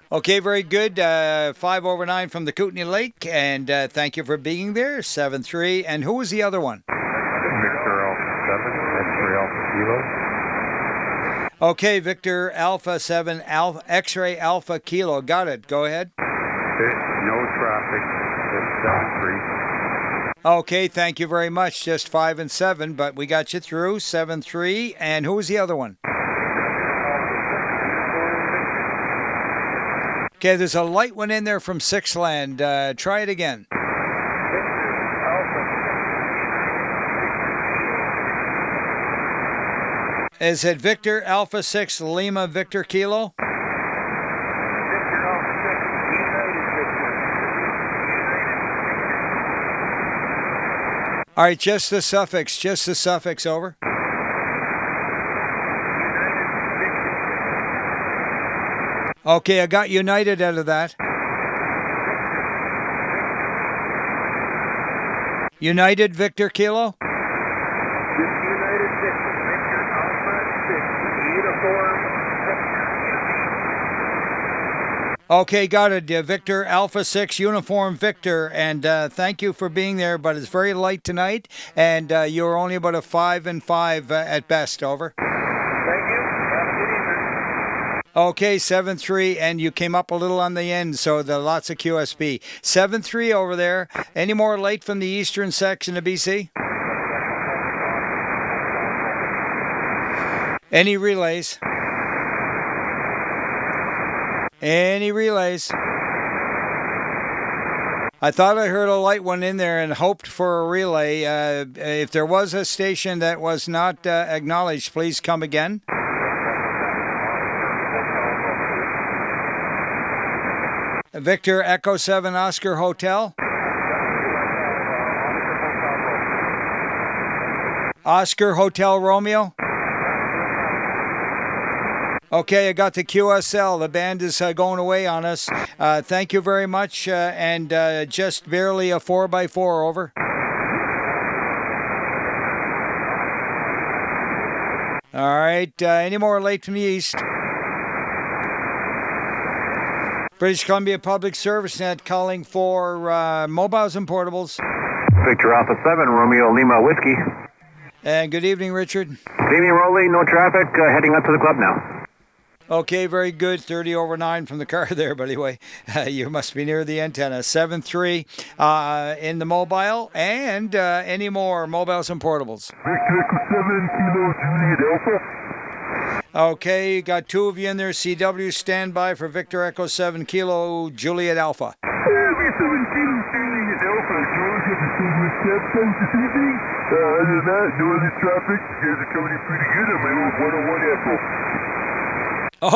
Okay, very good. 5 over 9 from the Kootenay Lake, and thank you for being there. 7-3, and who was the other one? Victor Alpha 7, X-ray Alpha Kilo. Okay, Victor Alpha 7, X-ray Alpha Kilo. Got it. Go ahead. No traffic, just 7-3. Okay, thank you very much. Just 5 and 7, but we got you through. 7-3, and who was the other one? Okay, there's a light one in there from Sixland. Try it again. Is it Victor Alpha 6 Lima Victor Kilo? All right, just the suffix, over. Okay, I got United out of that. United Victor Kilo? United Victor Alpha 6, uniform. Okay, got it. Victor Alpha 6 Uniform Victor, and thank you for being there, but it's very light tonight, and you're only about a 5 and 5 at best, over. Thank you. Have a good evening. Okay, 7-3, and you came up a little on the end, so lots of QSB. 7-3 over there. Any more late from the eastern section of BC? Any relays? Any relays? I thought I heard a light one in there and hoped for a relay. If there was a station that was not acknowledged, please come again. Victor Echo 7 Oscar Hotel. Oscar Hotel Romeo. Okay, I got the QSL. The band is going away on us. Thank you very much, and just barely a 4x4, over. All right, any more late from the east? British Columbia Public Service Net calling for mobiles and portables. Victor Alpha 7, Romeo Lima Whiskey. And good evening, Richard. Good evening, Roly. No traffic. Heading up to the club now. Okay, very good. 30 over 9 from the car there, but anyway, you must be near the antenna. 7-3 in the mobile, and any more mobiles and portables. Victor Echo 7, Kilo Juliet Alpha. Okay, got 2 of you in there. CW, standby for Victor Echo 7, Kilo Juliet Alpha. V7 Kilo Juliet Alpha. George at the Silver Steps out this evening. Other than that, no other traffic. You guys are coming in pretty good on my old 101 Echo.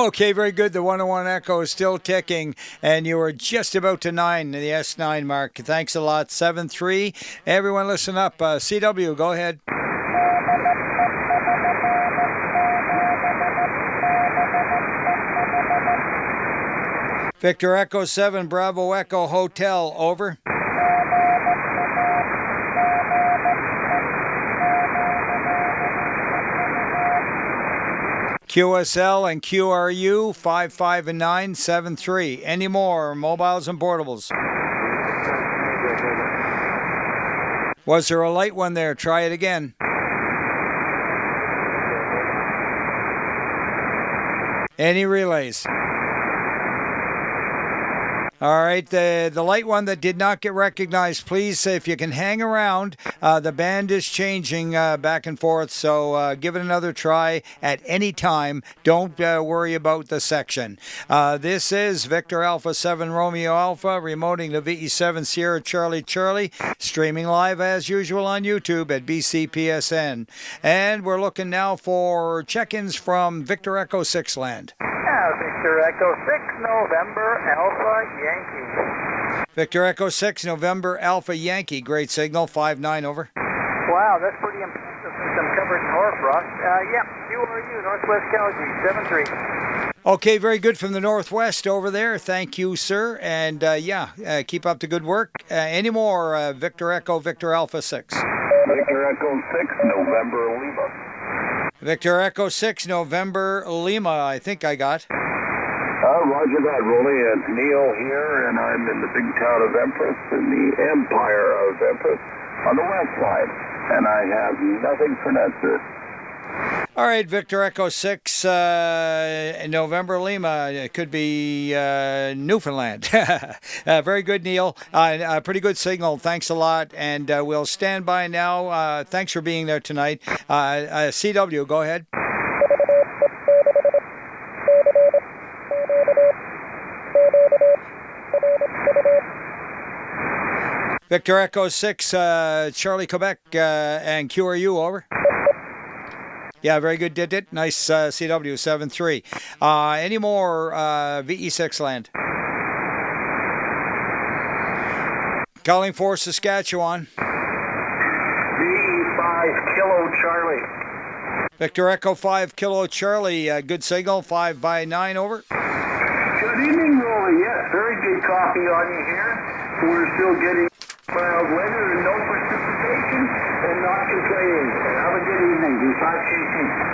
Okay, very good. The 101 Echo is still ticking, and you were just about to 9, the S9 mark. Thanks a lot. 7-3. Everyone listen up. CW, go ahead. Victor Echo 7, Bravo Echo Hotel, over. QSL and QRU 5-5 and 9 7-3. Any more mobiles and portables? Was there a light one there? Try it again. Any relays? All right, the light one that did not get recognized, please, if you can hang around. The band is changing back and forth, so give it another try at any time. Don't worry about the section. This is Victor Alpha 7 Romeo Alpha, remoting the VE7 Sierra Charlie Charlie, streaming live as usual on YouTube at BCPSN. And we're looking now for check-ins from Victor Echo 6 land. Victor Echo 6, November Alpha Yankee. Victor Echo 6, November Alpha Yankee. Great signal, 5-9, over. Wow, that's pretty impressive since I'm covered north, Ross. QRU, Northwest Calgary, 7-3. Okay, very good from the northwest over there. Thank you, sir. And keep up the good work. Any more Victor Echo, Victor Alpha 6? Victor Echo 6, November Lima. Victor Echo 6, November Lima, I think I got. Roger that, Roly. It's Neil here, and I'm in the big town of Empress, in the Empire of Empress, on the west side, and I have nothing for that, sir. All right, Victor Echo 6, November Lima. It could be Newfoundland. Very good, Neil. Pretty good signal. Thanks a lot, and we'll stand by now. Thanks for being there tonight. CW, go ahead. Victor Echo 6, Charlie Quebec, and QRU, over. Yeah, very good, did it. Nice CW, 7-3. Any more VE6 land? Calling for Saskatchewan. VE5 Kilo Charlie. Victor Echo 5 Kilo Charlie, good signal, 5-9, over. Good evening, Roly. Yes, very good coffee on you here. We're still getting mild weather and no precipitation and not complaining. Have a good evening. V5KC.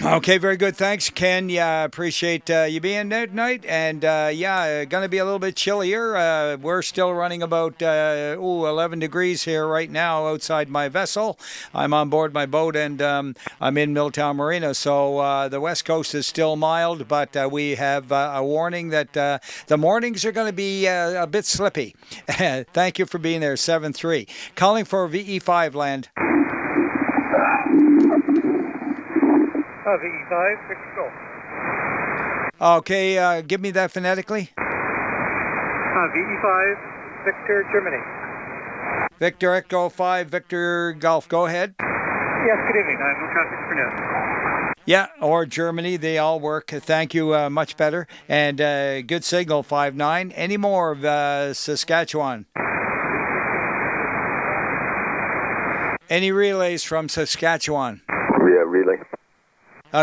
Okay, very good. Thanks, Ken. Yeah, appreciate you being there tonight. And going to be a little bit chillier. We're still running about 11 degrees here right now outside my vessel. I'm on board my boat, and I'm in Milltown Marina. So the west coast is still mild, but we have a warning that the mornings are going to be a bit slippy. Thank you for being there, 7-3. Calling for VE5 land. VE5, Victor Golf. Okay, give me that phonetically. VE5, Victor Germany. Victor Echo 5, Victor Golf. Go ahead. Yes, good evening. I have no traffic for now. Yeah, or Germany. They all work. Thank you, much better. And good signal, 5-9. Any more of Saskatchewan? Any relays from Saskatchewan? Yeah, relay.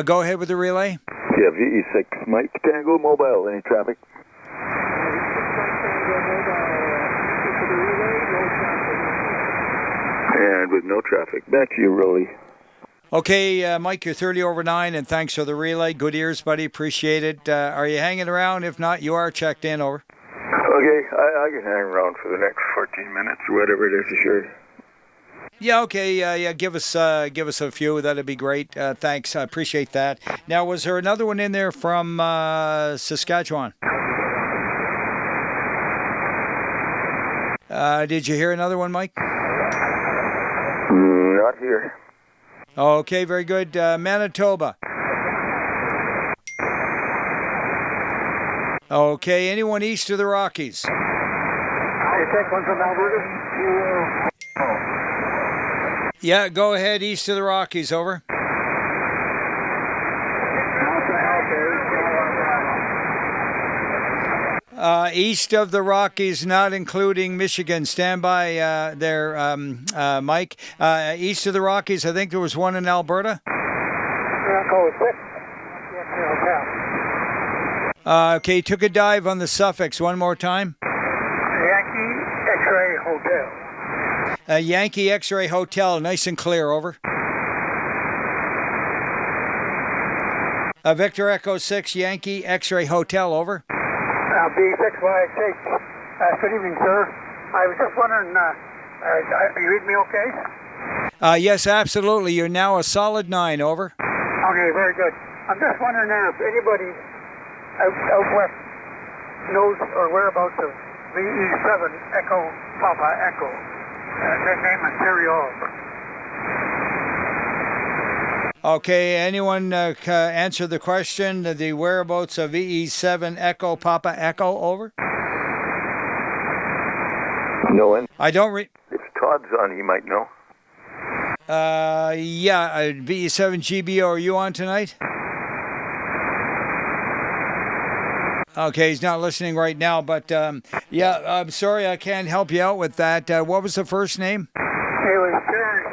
Go ahead with the relay. Yeah, VE6, Mike Tango Mobile, any traffic? And with no traffic. Back to you, Roly. Okay, Mike, you're 30 over 9, and thanks for the relay. Good ears, buddy. Appreciate it. Are you hanging around? If not, you are checked in. Over. Okay, I can hang around for the next 14 minutes or whatever it is, sure. Yeah, okay. Yeah, give us a few. That'd be great. Thanks. I appreciate that. Now, was there another one in there from Saskatchewan? Did you hear another one, Mike? Not here. Okay, very good. Manitoba. Okay, anyone east of the Rockies? You take one from Alberta? Yeah, go ahead, east of the Rockies, over. East of the Rockies, not including Michigan. Stand by there, Mike. East of the Rockies, I think there was one in Alberta. Okay, took a dive on the suffix one more time. Yankee X-Ray Hotel. Yankee X-Ray Hotel, nice and clear, over. Victor Echo 6, Yankee X-Ray Hotel, over. B6YH. Good evening, sir. I was just wondering, you read me okay? Yes, absolutely. You're now a solid 9, over. Okay, very good. I'm just wondering if anybody out west knows or whereabouts of VE7 Echo Papa Echo. Their name is Terry All. Okay, anyone answer the question, the whereabouts of VE7 Echo Papa Echo, over? No one? I don't If Todd's on, he might know. Yeah, VE7 GBO, are you on tonight? Okay, he's not listening right now, but yeah, I'm sorry I can't help you out with that. What was the first name? It was Terry,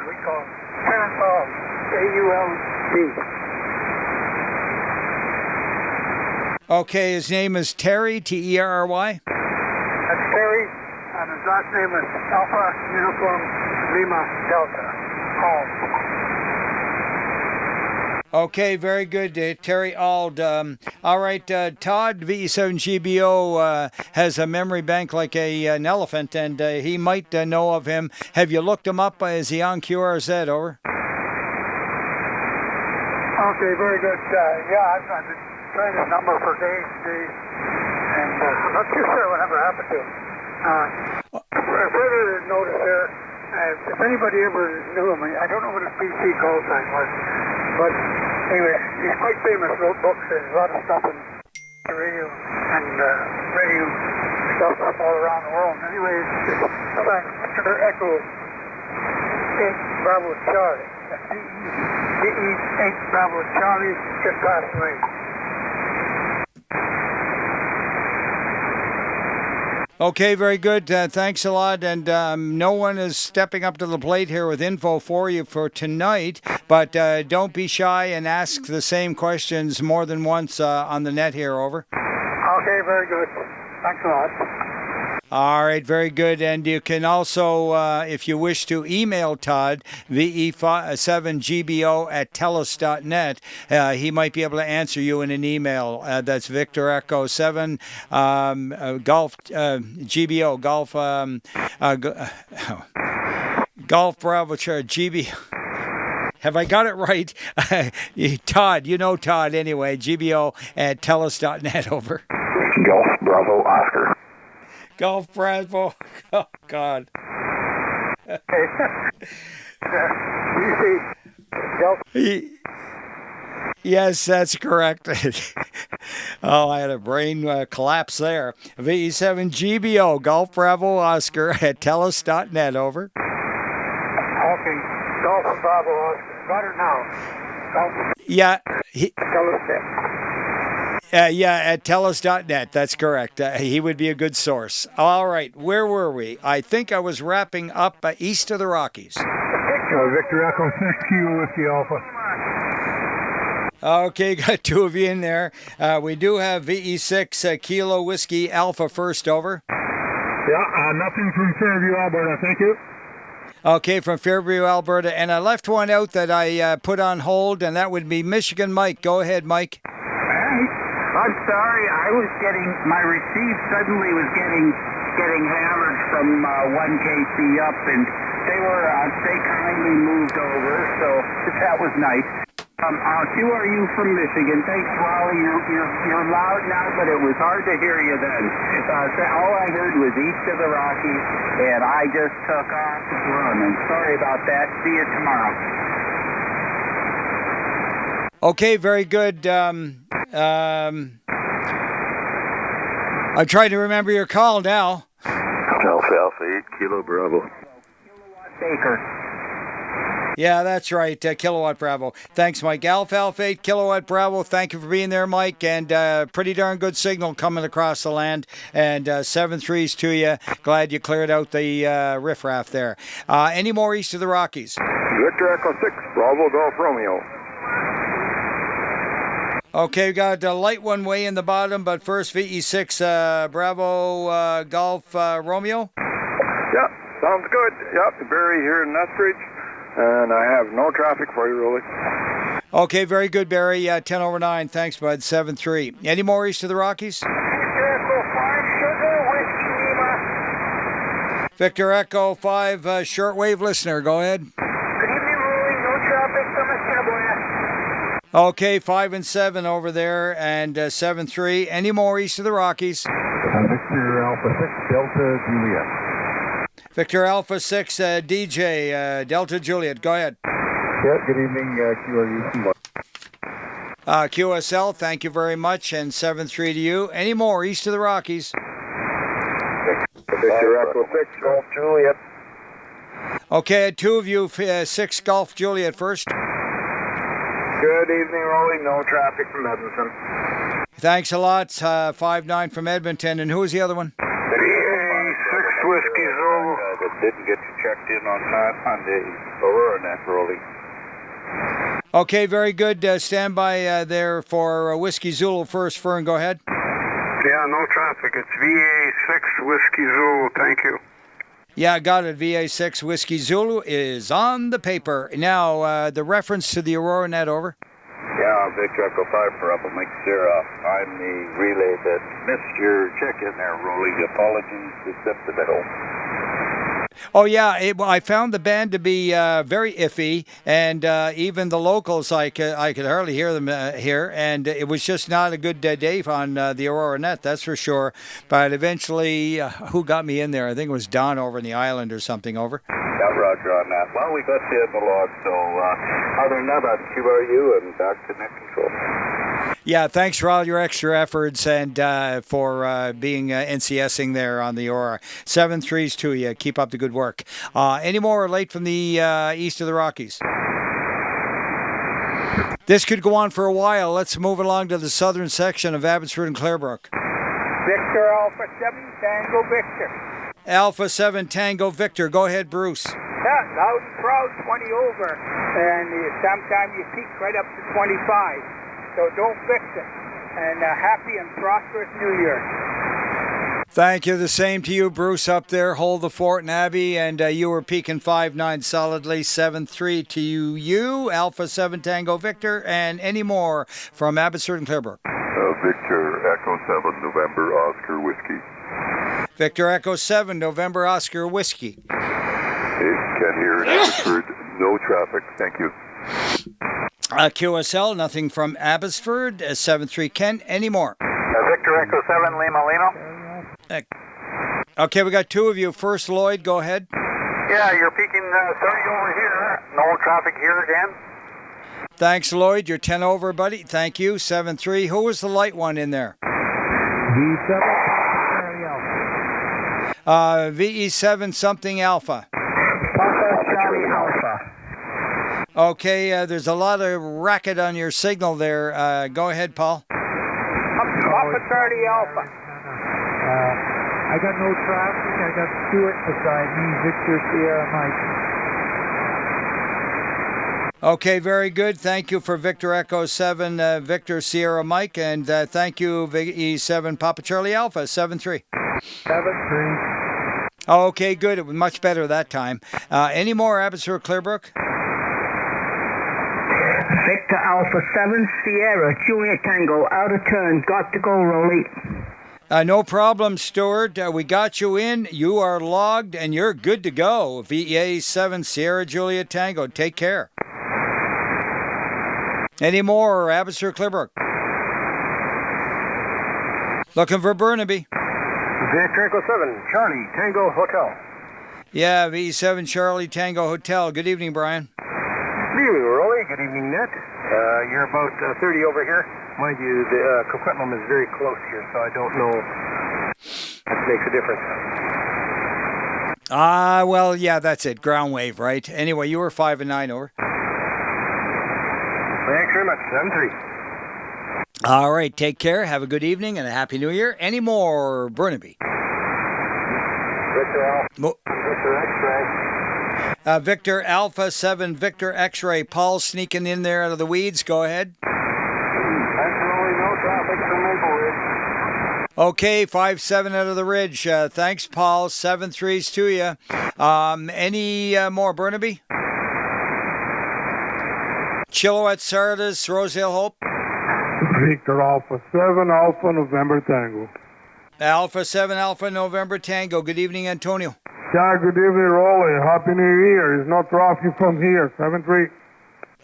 we call him. Terrence Hall. AULD. Okay, his name is Terry, Terry. That's Terry, and his last name is Alpha Uniform Lima Delta. Hall. Okay, very good, Terry Ald. All right, Todd, VE7GBO has a memory bank like an elephant, and he might know of him. Have you looked him up? Is he on QRZ, over? Okay, very good. Yeah, I've been trying his number for days, and I'm not too sure whatever happened to him. Further notice there, if anybody ever knew him, I don't know what his BC call sign was, but anyway, he's quite famous, wrote books, there's a lot of stuff in the radio and radio stuff up all around the world. Anyway, it's Echo 8 Bravo Charlie. DE8 Bravo Charlie just passed away. Okay, very good. Thanks a lot. And no one is stepping up to the plate here with info for you for tonight, but don't be shy and ask the same questions more than once on the net here, over. Okay, very good. Thanks a lot. All right, very good. And you can also, if you wish to email Todd, VE7GBO@telus.net, he might be able to answer you in an email. That's Victor Echo 7, Golf GBO, Golf Bravo GB. Have I got it right? Todd, you know Todd anyway, GBO@telus.net, over. Golf Bravo Oscar. Golf Bravo. Oh, God. Yes, that's correct. Oh, I had a brain collapse there. VE7GBO, Golf Bravo Oscar @telus.net, over. Okay, Golf Bravo Oscar. Got it now. Golf. Yeah. Yeah, at TELUS.net. That's correct. He would be a good source. All right, where were we? I think I was wrapping up east of the Rockies. Victor Echo 6, Kilo Whiskey Alpha. Okay, got two of you in there. We do have VE6 Kilo Whiskey Alpha first, over. Yeah, nothing from Fairview, Alberta. Thank you. Okay, from Fairview, Alberta. And I left one out that I put on hold, and that would be Michigan Mike. Go ahead, Mike. I'm sorry, I was getting, my receive suddenly was getting hammered from 1KC up, and they kindly moved over, so that was nice. Who are you from Michigan? Thanks, Roly. You're loud now, but it was hard to hear you then. All I heard was east of the Rockies, and I just took off to run, and sorry about that. See you tomorrow. Okay, very good. I'm trying to remember your call now. Alpha 8, Kilo Bravo. Baker. Yeah, that's right. Kilowatt Bravo. Thanks, Mike. Alpha 8, Kilowatt Bravo. Thank you for being there, Mike. And pretty darn good signal coming across the land. And 7-3s to you. Glad you cleared out the riffraff there. Any more east of the Rockies? Victor Echo 6, Bravo Golf Romeo. Okay, we got a light one way in the bottom, but first VE6 Bravo Golf Romeo. Yeah, sounds good. Yep, Barry here in Nestridge. And I have no traffic for you, Roly. Okay, very good, Barry. 10 over 9. Thanks, bud. 7-3. Any more east of the Rockies? Victor Echo 5, shortwave listener. Go ahead. Good evening, Roly. No traffic from Assiniboia. Okay, 5 and 7 over there, and 7-3. Any more east of the Rockies? Victor Alpha 6, Delta Juliet. Victor Alpha 6, DJ, Delta Juliet. Go ahead. Yeah, good evening, QRU. QSL, thank you very much, and 7-3 to you. Any more east of the Rockies? Victor Echo 6, Golf Juliet. Okay, two of you, 6 Golf Juliet first. Good evening, Roly. No traffic from Edmonton. Thanks a lot. 5-9 from Edmonton. And who was the other one? BA6 Whiskey Zulu. That didn't get you checked in on time on the Aurora Net, Roly. Okay, very good. Stand by there for Whiskey Zulu first. Fern, go ahead. Yeah, no traffic. It's VA6 Whiskey Zulu. Thank you. Yeah, got it. VA6 Whiskey Zulu is on the paper. Now, the reference to the Aurora Net, over. Yeah, Victor Echo 5 for Upper Mike Sierra. I'm the relay that missed your check-in there, Roly. Apologies accepted at home. Oh, yeah, I found the band to be very iffy, and even the locals, I could hardly hear them here, and it was just not a good day on the Aurora Net, that's for sure. But eventually, who got me in there? I think it was Don over in the island or something, over. Yeah, roger on that. Well, we got you in the log, so other than that, that's QRU and back to net control. Yeah, thanks for all your extra efforts and for being NCSing there on the Aurora. 7-3s to you. Keep up the good work. Any more late from the east of the Rockies? This could go on for a while. Let's move along to the southern section of Abbotsford and Clarebrook. Victor Alpha 7 Tango Victor. Alpha 7 Tango Victor. Go ahead, Bruce. Yeah, loud and proud, 20 over. And sometimes you peak right up to 25. So don't fix it. And happy and prosperous New Year. Thank you. The same to you, Bruce, up there. Hold the fort, Nabby. And you were peaking 5-9 solidly. 7-3 to you. Alpha 7 Tango Victor. And any more from Abbotsford and Clarebrook? Victor Echo 7 November Oscar Whiskey. Victor Echo 7 November Oscar Whiskey. Ken here in Abbotsford. No traffic. Thank you. QSL, nothing from Abbotsford. 7-3 Ken. Any more? Victor Echo 7 Lima Lima. Okay, we got two of you. First, Lloyd, go ahead. Yeah, you're peaking 30 over here. No traffic here again. Thanks, Lloyd. You're 10 over, buddy. Thank you. 7-3. Who was the light one in there? VE7 something Alpha. Charlie Alpha. Okay, there's a lot of racket on your signal there. Go ahead, Paul. Papa Papa Charlie Alpha. I got no traffic. I got Stuart beside me, Victor Sierra Mike. Okay, very good. Thank you for Victor Echo 7, Victor Sierra Mike, and thank you, E7 Papa Charlie Alpha 7-3. 7-3. Okay, good. It was much better that time. Any more Abbotsford Clearbrook? Victor Alpha 7 Sierra Juliet Tango out of turn. Got to go, Roly. No problem, Stuart. We got you in. You are logged, and you're good to go. VEA 7 Sierra Juliet Tango. Take care. Any more Abbotsford Clearbrook? Looking for Burnaby. Victor Echo 7 Charlie Tango Hotel. Yeah, V7 Charlie Tango Hotel. Good evening, Brian. Good evening, Roly. Good evening, Net. You're about 30 over here. Mind you, the Coquitlam is very close here, so I don't know if that makes a difference. Well, yeah, that's it. Ground wave, right? Anyway, you were 5 and 9 over. Thanks very much. 7-3. All right, take care. Have a good evening and a Happy New Year. Any more Burnaby? Victor Alpha. Victor X-ray. Victor Alpha 7 Victor X-ray. Paul sneaking in there out of the weeds. Go ahead. Thanks, Roly. No traffic from Maple Ridge. Okay, 5-7 out of the ridge. Thanks, Paul. 7-3s to you. Any more Burnaby? Chilhowat, Sardis, Rosedale Hope. Victor Alpha 7 Alpha November Tango. Alpha 7 Alpha November Tango. Good evening, Antonio. Yeah, good evening, Roly. Happy New Year. It's no traffic from here. 7-3.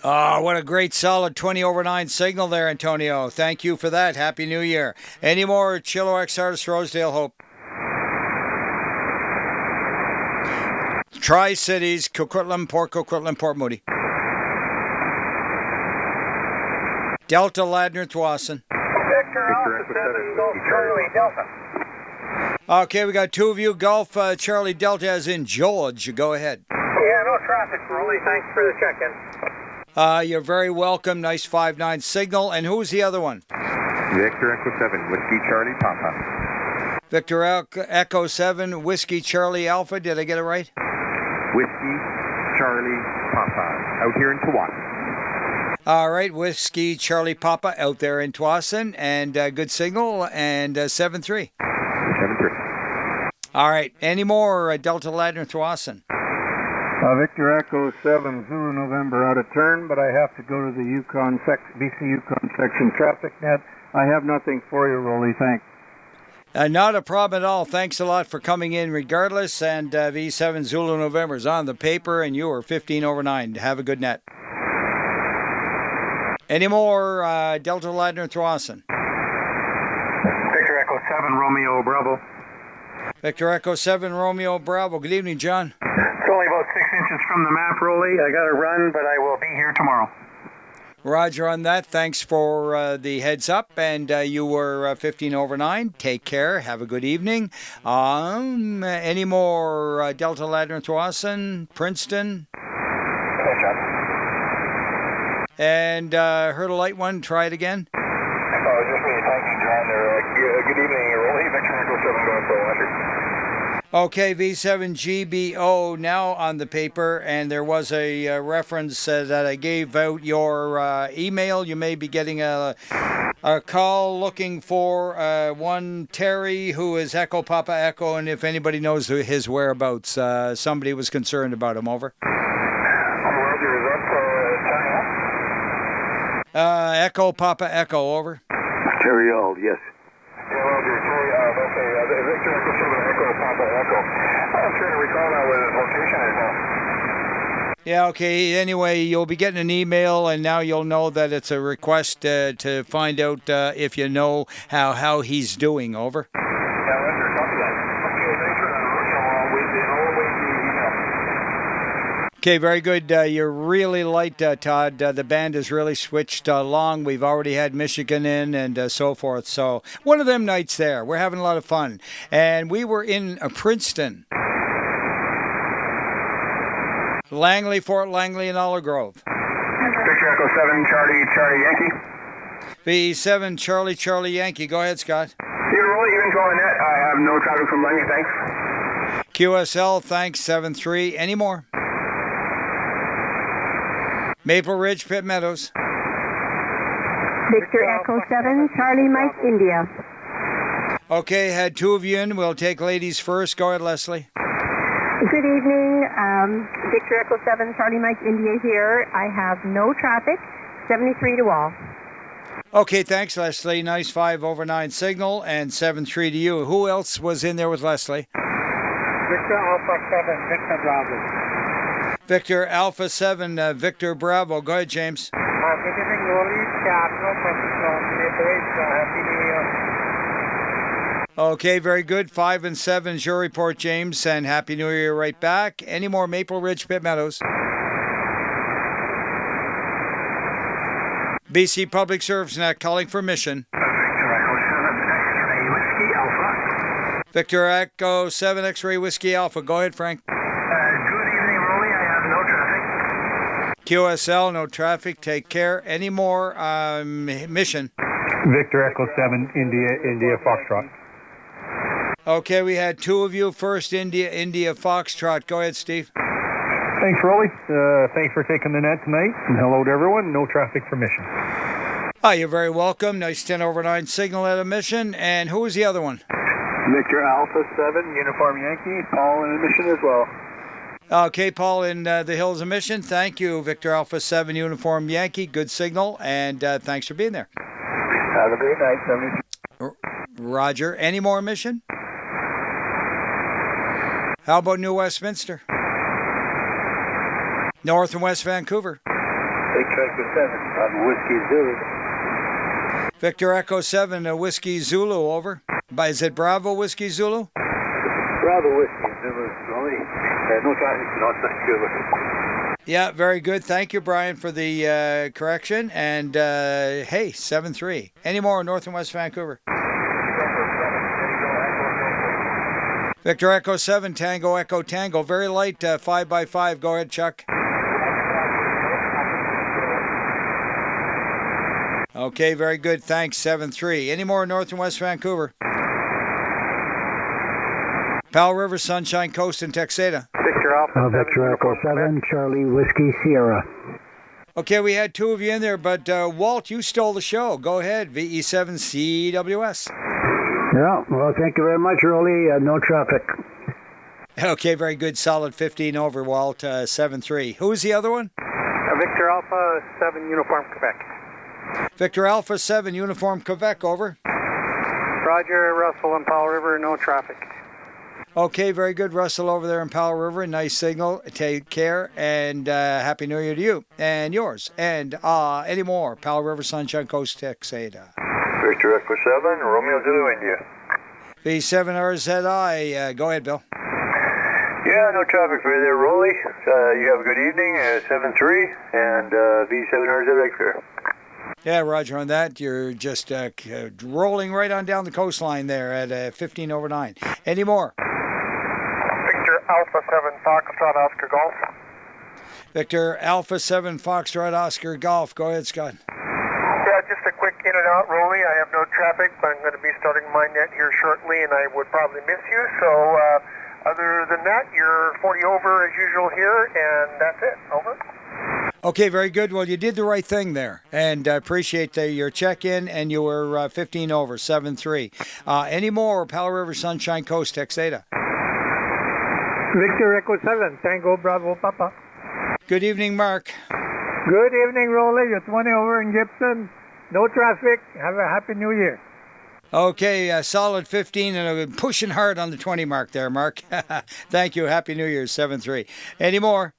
Oh, what a great solid 20 over 9 signal there, Antonio. Thank you for that. Happy New Year. Any more Chilhowat, Sardis, Rosedale Hope? Tri-Cities, Coquitlam, Port Coquitlam, Port Moody. Delta, Ladner, Thwasson. Victor Alpha 7 Golf Charlie Delta. Okay, we got 2 of you. Golf Charlie Delta as in George. Go ahead. Yeah, no traffic, Roly. Thanks for the check-in. You're very welcome. Nice 5-9 signal. And who's the other one? Victor Echo 7, Whiskey Charlie Papa. Victor Echo 7, Whiskey Charlie Alpha. Did I get it right? Whiskey Charlie Papa. Out here in Tawasin. All right, Whiskey Charlie Papa out there in Tawasin. And good signal. And 7-3. 7-3. All right. Any more Delta Ladner Tawasin? Victor Echo 7 Zulu November out of turn, but I have to go to the BC Yukon section traffic net. I have nothing for you, Roly. Thanks. Not a problem at all. Thanks a lot for coming in regardless. And V7 Zulu November is on the paper, and you are 15 over 9. Have a good net. Any more Delta Ladner Thwasson? Victor Echo 7 Romeo Bravo. Victor Echo 7 Romeo Bravo. Good evening, John. It's only about 6 inches from the map, Roly. I got to run, but I will be here tomorrow. Roger on that. Thanks for the heads up. And you were 15 over 9. Take care. Have a good evening. Any more Delta Ladner Thwasson, Princeton? And heard a light one. Try it again. Oh, just me. Thank you, John. Good evening, Roly. Victor Echo 7 going for Washington. Okay, V7GBO now on the paper, and there was a reference that I gave out your email. You may be getting a call looking for one Terry, who is Echo Papa Echo, and if anybody knows his whereabouts, somebody was concerned about him. Over. Roger, is that Echo Papa Echo. Over. Terry Ald, yes. Roger, Terry Ald. Okay, Victor Echo 7 Echo Papa Echo. I'm trying to recall now where his location is now. Yeah, okay. Anyway, you'll be getting an email, and now you'll know that it's a request to find out if you know how he's doing. Over. Yeah, Roger, copy that. Okay, thanks for that, Roger. I'll wait the email. Okay, very good. You're really light, Todd. The band has really switched along. We've already had Michigan in and so forth. So one of them nights there. We're having a lot of fun. And we were in Princeton. Langley, Fort Langley, and Olive Grove. Victor Echo 7, Charlie Yankee. VE7 Charlie Yankee. Go ahead, Scott. Here, Roly, you've been calling that. I have no traffic from London, thanks. QSL, thanks, 7-3. Any more? Maple Ridge, Pitt Meadows. Victor Echo 7, Charlie Mike, India. Okay, had two of you in. We'll take ladies first. Go ahead, Leslie. Good evening. Victor Echo 7, Charlie Mike, India here. I have no traffic, 73 to all. Okay, thanks, Leslie. Nice 5/9 signal and 7-3 to you. Who else was in there with Leslie? Victor Alpha 7, Victor Bravo. Victor Alpha 7, Victor Bravo. Go ahead, James. Good evening, Roly. No traffic from Maple Ridge. Happy New Year. Okay, very good. 5 and 7 is your report, James, and Happy New Year right back. Any more Maple Ridge, Pitt Meadows? BC Public Service Net calling for mission. Victor Echo 7 X-Ray Whiskey Alpha. Go ahead, Frank. Good evening, Roly. I have no traffic. QSL, no traffic. Take care. Any more mission? Victor Echo 7, India Foxtrot. Okay, we had two of you. First, India Foxtrot. Go ahead, Steve. Thanks, Roly. Thanks for taking the net tonight. And hello to everyone. No traffic for mission. You're very welcome. Nice 10/9 signal at a mission. And who was the other one? Victor Alpha 7, Uniform Yankee. Paul in a mission as well. Okay, Paul in the Hills of Mission. Thank you, Victor Alpha 7, Uniform Yankee. Good signal. And thanks for being there. Have a great night, 73. Roger. Any more mission? How about New Westminster? North and West Vancouver. Victor Echo 7, Whiskey Zulu. Victor Echo 7, Whiskey Zulu, over. Is it Bravo Whiskey Zulu? Bravo Whiskey Zulu, Roly. No traffic, not Vancouver. Yeah, very good. Thank you, Brian, for the correction. And hey, 7-3. Any more North and West Vancouver? Victor Echo 7, Tango Echo Tango. Very light 5x5. Go ahead, Chuck. Okay, very good. Thanks, 7-3. Any more North and West Vancouver? Powell River, Sunshine Coast, and Texada. Victor Alpha Victor Echo 7, Charlie Whiskey Sierra. Okay, we had two of you in there, but Walt, you stole the show. Go ahead, VE7 CWS. Yeah, well, thank you very much, Roly. No traffic. Okay, very good. Solid 15 over, Walt. 7-3. Who was the other one? Victor Alpha 7, Uniform Quebec. Victor Alpha 7, Uniform Quebec, over. Roger, Russell and Powell River, no traffic. Okay, very good. Russell over there in Powell River. Nice signal. Take care, and Happy New Year to you and yours. And any more? Powell River, Sunshine Coast, Texada. Victor Echo 7, Romeo Zulu, India. V7 RZI. Go ahead, Bill. Yeah, no traffic for you there, Roly. You have a good evening, 7-3, and V7 RZI Victor. Yeah, Roger, on that. You're just rolling right on down the coastline there at 15/9. Any more? Victor Alpha 7, Foxtrot, Oscar Golf. Victor Alpha 7, Foxtrot, Oscar Golf. Go ahead, Scott. Yeah, just a quick in and out, Roly. I have no traffic, but I'm going to be starting my net here shortly, and I would probably miss you. So other than that, you're 40 over as usual here, and that's it. Over. Okay, very good. Well, you did the right thing there, and I appreciate your check-in, and you were 15 over, 7-3. Any more? Powell River, Sunshine Coast, Texada. Victor Echo 7, Tango Bravo Papa. Good evening, Mark. Good evening, Roly. You're 20 over in Gibson. No traffic. Have a happy New Year. Okay, solid 15, and I'm pushing hard on the 20 mark there, Mark. Thank you. Happy New Year, 7-3. Any more?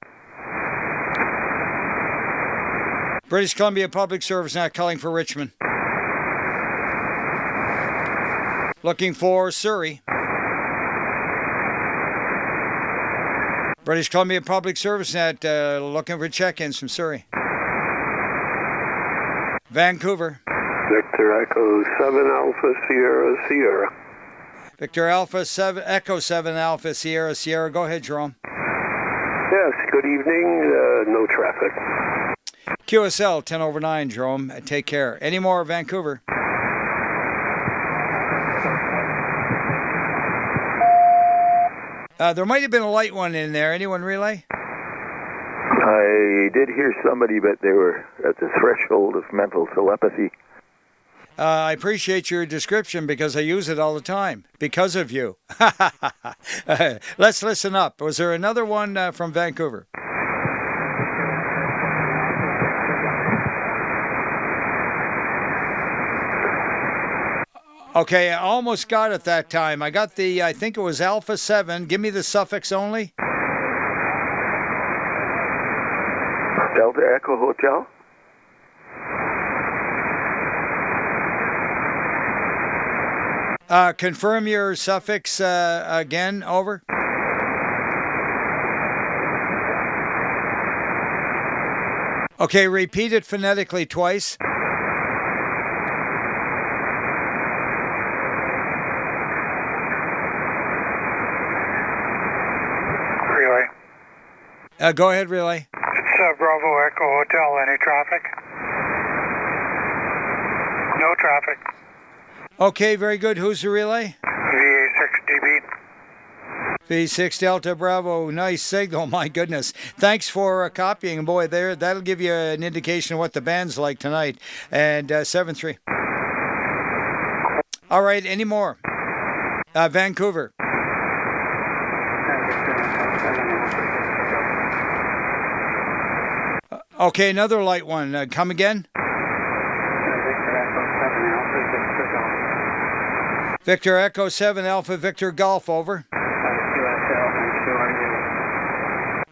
British Columbia Public Service not calling for Richmond. Looking for Surrey. British Columbia Public Service net looking for check-ins from Surrey. Vancouver. Victor Echo 7 Alpha Sierra Sierra. Victor Alpha 7 Echo 7 Alpha Sierra Sierra. Go ahead, Jerome. Yes, good evening. No traffic. QSL 10 over 9, Jerome. Take care. Any more, Vancouver? There might have been a light one in there. Anyone relay? I did hear somebody, but they were at the threshold of mental telepathy. I appreciate your description because I use it all the time because of you. Let's listen up. Was there another one from Vancouver? Okay, I almost got it that time. I got I think it was Alpha 7. Give me the suffix only. Delta Echo Hotel? Confirm your suffix again, over. Okay, repeat it phonetically twice. Relay. Go ahead, relay. It's Bravo Echo Hotel. Any traffic? No traffic. Okay, very good. Who's the relay? VA6DB. V6 Delta Bravo. Nice signal. My goodness. Thanks for copying. Boy, that'll give you an indication of what the band's like tonight. And 7-3. All right, any more? Vancouver. Okay, another light one. Come again? Victor Echo 7 Alpha Victor Golf, over.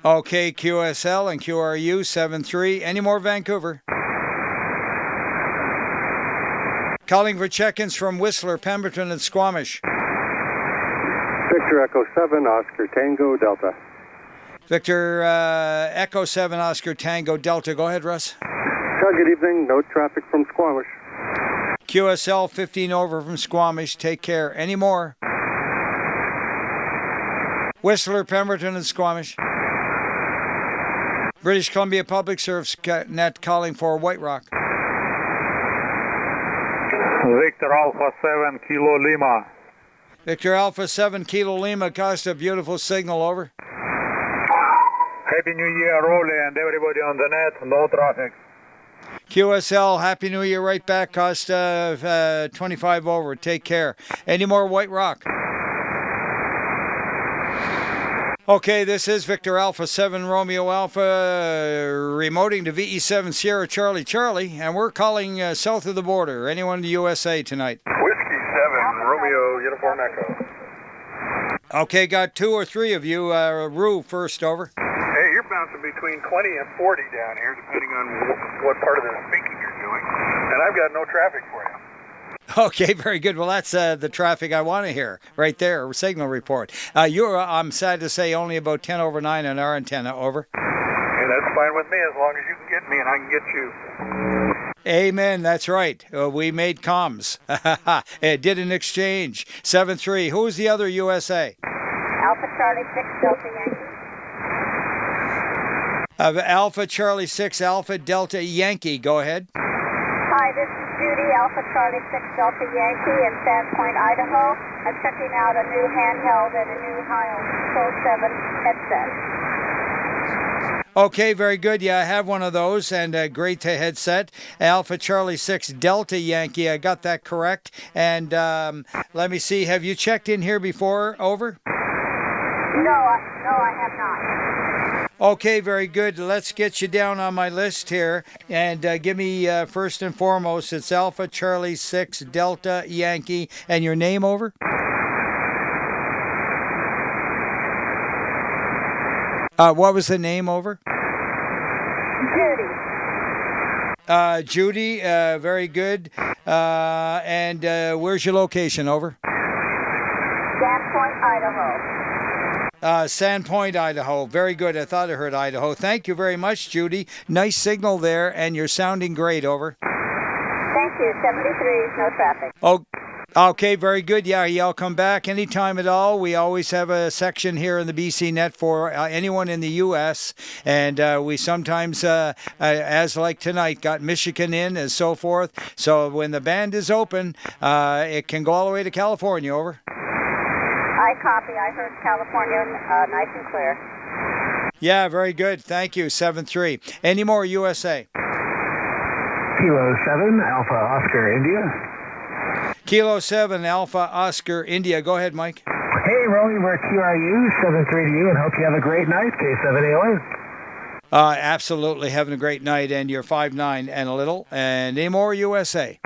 Okay, QSL and QRU 7-3. Any more, Vancouver? Calling for check-ins from Whistler, Pemberton, and Squamish. Victor Echo 7 Oscar Tango Delta. Victor Echo 7 Oscar Tango Delta. Go ahead, Russ. Good evening. No traffic from Squamish. QSL 15 over from Squamish. Take care. Any more? Whistler, Pemberton, and Squamish. British Columbia Public Service Net calling for White Rock. Victor Alpha 7 Kilo Lima. Victor Alpha 7 Kilo Lima. Costa, beautiful signal, over. Happy New Year, Roly, and everybody on the net. No traffic. QSL, Happy New Year, right back. Costa 25 over. Take care. Any more White Rock? Okay, this is Victor Alpha 7 Romeo Alpha remoting to VE7 Sierra Charlie Charlie, and we're calling south of the border. Anyone in the USA tonight? Whiskey 7 Romeo Uniform Echo. Okay, got 2 or 3 of you. Rue first, over. Hey, you're bouncing between 20 and 40 down here, depending on what part of the speaking you're doing. And I've got no traffic for you. Okay, very good. Well, that's the traffic I want to hear right there. Signal report. You're, I'm sad to say, only about 10 over 9 on our antenna, over. Hey, that's fine with me as long as you can get me and I can get you. Amen. That's right. We made comms. It did an exchange. 7-3. Who's the other USA? Alpha Charlie 6 Delta Yankee. Alpha Charlie 6 Alpha Delta Yankee. Go ahead. Hi, this is Judy, Alpha Charlie 6 Delta Yankee in Sandpoint, Idaho. I'm checking out a new handheld and a new Heil Pro 7 headset. Okay, very good. Yeah, I have one of those, and a great headset. Alpha Charlie 6 Delta Yankee. I got that correct. And let me see. Have you checked in here before? Over? No, I have not. Okay, very good. Let's get you down on my list here. And give me first and foremost, it's Alpha Charlie 6 Delta Yankee. And your name, over? What was the name, over? Judy. Judy, very good. And where's your location, over? Sandpoint, Idaho. Sandpoint, Idaho. Very good. I thought I heard Idaho. Thank you very much, Judy. Nice signal there, and you're sounding great, over. Thank you. 73, no traffic. Okay, very good. Yeah, y'all come back anytime at all. We always have a section here in the BC Net for anyone in the U.S., and we sometimes, as like tonight, got Michigan in and so forth. So when the band is open, it can go all the way to California. Over. I copy. I heard California nice and clear. Yeah, very good. Thank you, 7-3. Any more USA? Kilo 7, Alpha Oscar, India. Kilo 7, Alpha Oscar, India. Go ahead, Mike. Hey, Roly, we're QRU, 7-3 to you, and hope you have a great night, K7AOA. Absolutely having a great night, and you're 5'9" and a little. And any more USA?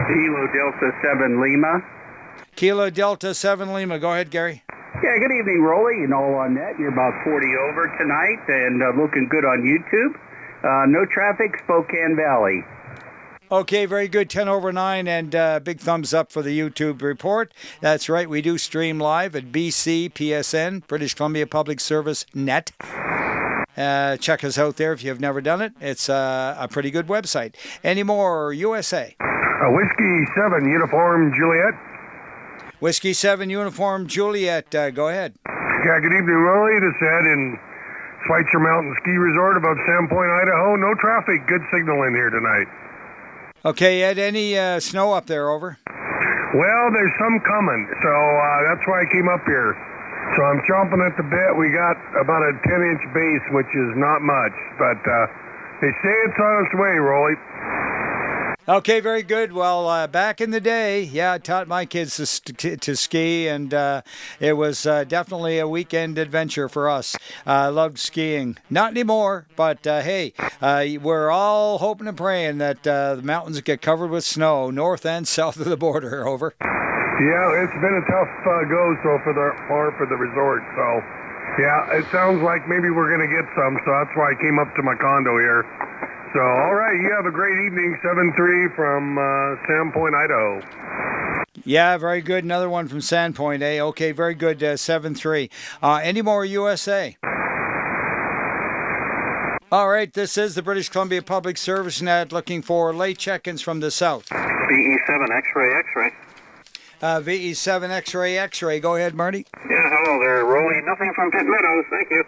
Kilo Delta 7 Lima. Kilo Delta 7 Lima. Go ahead, Gary. Yeah, good evening, Roly. You know, on net, you're about 40 over tonight and looking good on YouTube. No traffic, Spokane Valley. Okay, very good. 10 over 9, and big thumbs up for the YouTube report. That's right, we do stream live at BCPSN, British Columbia Public Service Net. Check us out there if you've never done it. It's a pretty good website. Any more USA? Whiskey 7, Uniform Juliet. Whiskey 7, Uniform Juliet. Go ahead. Yeah, good evening, Roly. This is Ed in Schweitzer Mountain Ski Resort above Sandpoint, Idaho. No traffic. Good signal in here tonight. Okay, Ed, any snow up there, over? Well, there's some coming, so that's why I came up here. So I'm chomping at the bit. We got about a 10-inch base, which is not much, but they say it's on its way, Roly. Okay, very good. Well, back in the day, yeah, I taught my kids to ski, and it was definitely a weekend adventure for us. I loved skiing. Not anymore, but hey, we're all hoping and praying that the mountains get covered with snow, north and south of the border. Over. Yeah, it's been a tough go so for the resort. So, yeah, it sounds like maybe we're going to get some. So that's why I came up to my condo here. So, all right, you have a great evening, 7-3 from Sandpoint, Idaho. Yeah, very good. Another one from Sandpoint, eh? Okay, very good, 7-3. Any more USA? All right, this is the British Columbia Public Service Net looking for late check-ins from the south. VE7 X-ray, X-ray. VE7 X-ray, X-ray. Go ahead, Marty. Yeah, hello there, Roly. Nothing from Pitt Meadows, thank you.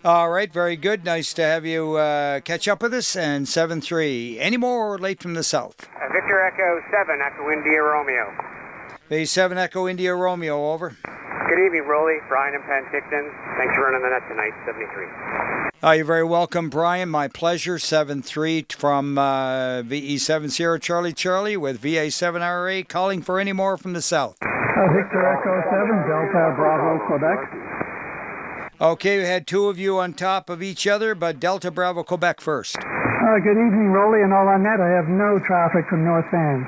All right, very good. Nice to have you catch up with us. And 7-3. Any more late from the south? Victor Echo 7, Echo India Romeo. V7 Echo India Romeo, over. Good evening, Roly. Brian and Penticton. Thanks for running the net tonight, 73. You're very welcome, Brian. My pleasure. 7-3 from VE7 Sierra Charlie Charlie with VA7RA calling for any more from the south. Victor Echo 7, Delta Bravo, Quebec. Okay, we had two of you on top of each other, but Delta Bravo Quebec first. Good evening, Roly, and all on net. I have no traffic from North Van.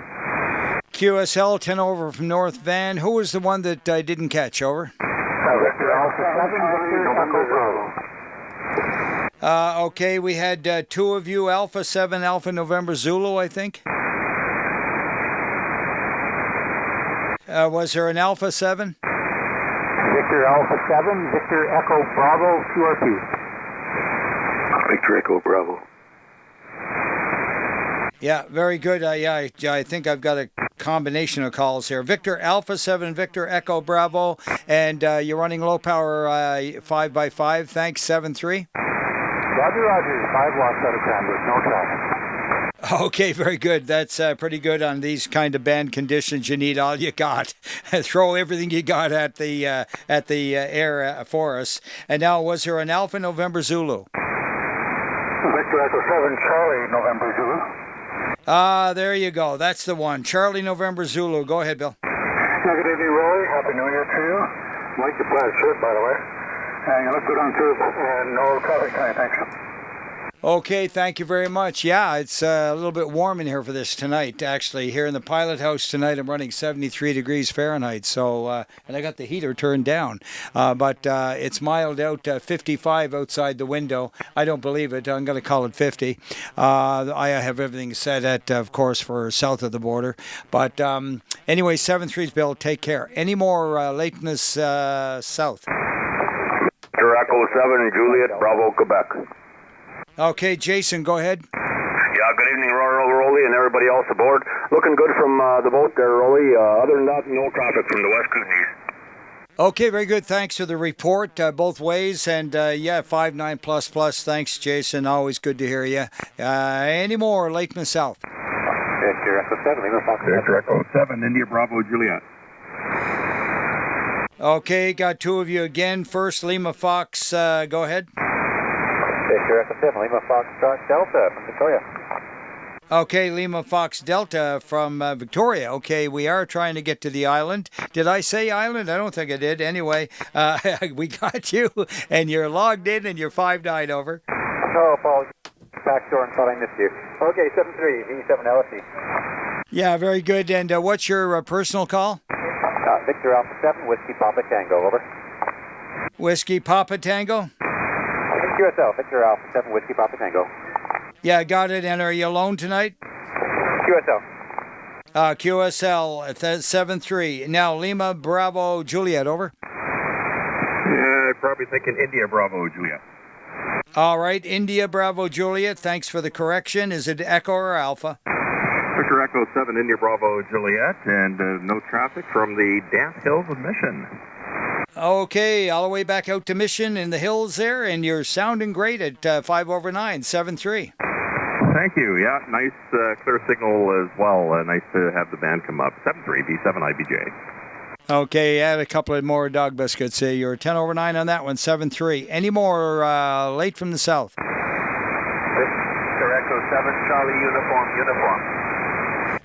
QSL 10 over from North Van. Who was the one that I didn't catch, over? Victor Alpha 7, Victor Echo Bravo. Okay, we had two of you, Alpha 7, Alpha November Zulu, I think. Was there an Alpha 7? Victor Alpha 7, Victor Echo Bravo, QRP. Victor Echo Bravo. Yeah, very good. I think I've got a combination of calls here. Victor Alpha 7, Victor Echo Bravo, and you're running low power 5x5. Thanks, 7-3. Roger. 5 watts out of Cranbrook, no traffic. Okay, very good. That's pretty good on these kind of band conditions. You need all you got. Throw everything you got at the air for us. And now, was there an Alpha November Zulu? Victor Echo 7, Charlie November Zulu. There you go. That's the one. Charlie November Zulu. Go ahead, Bill. Good evening, Roly. Happy New Year to you. Like your plaid shirt, by the way. And you look good on tube. And no traffic time, thanks. Okay, thank you very much. Yeah, it's a little bit warm in here for this tonight, actually. Here in the pilot house tonight, I'm running 73 degrees Fahrenheit, so, and I got the heater turned down. But it's mild out, 55 outside the window. I don't believe it. I'm going to call it 50. I have everything set at, of course, for south of the border. But anyway, 7-3's Bill, take care. Any more lateness south? Victor Echo 7, Juliet, Bravo, Quebec. Okay, Jason, go ahead. Yeah, good evening, Roly. Roly, and everybody else aboard. Looking good from the boat there, Roly. Other than that, no traffic from the west coast and east. Okay, very good. Thanks for the report both ways. And 59 plus plus. Thanks, Jason. Always good to hear you. Any more, Lakeman South? Victor Echo 7, Lima Fox. Victor Echo 7, India Bravo Juliet. Okay, got two of you again. First, Lima Fox, go ahead. Victor Echo 7, Lima Fox Delta from Victoria. Okay, Lima Fox Delta from Victoria. Okay, we are trying to get to the island. Did I say island? I don't think I did. Anyway, we got you, and you're logged in, and you're 5-9 over. Oh, apologies. Backdoor and thought I missed you. Okay, 7-3, V7 LSE. Yeah, very good. And what's your personal call? Victor Alpha 7, Whiskey Papa Tango, over. Whiskey Papa Tango? QSL, Victor Alpha 7, Whiskey Papa Tango. Yeah, got it. And are you alone tonight? QSL. QSL at 7-3. Now, Lima Bravo Juliet, over. Probably thinking India Bravo Juliet. All right, India Bravo Juliet, thanks for the correction. Is it Echo or Alpha? Victor Echo 7, India Bravo Juliet, and no traffic from the Dance Hills of Mission. Okay, all the way back out to Mission in the hills there, and you're sounding great at 5/9, 7-3. Thank you. Yeah, nice clear signal as well. Nice to have the band come up. 7-3, V7 IBJ. Okay, add a couple of more dog biscuits. You're 10/9 on that one, 7-3. Any more late from the south? Victor Echo 7, Charlie Uniform.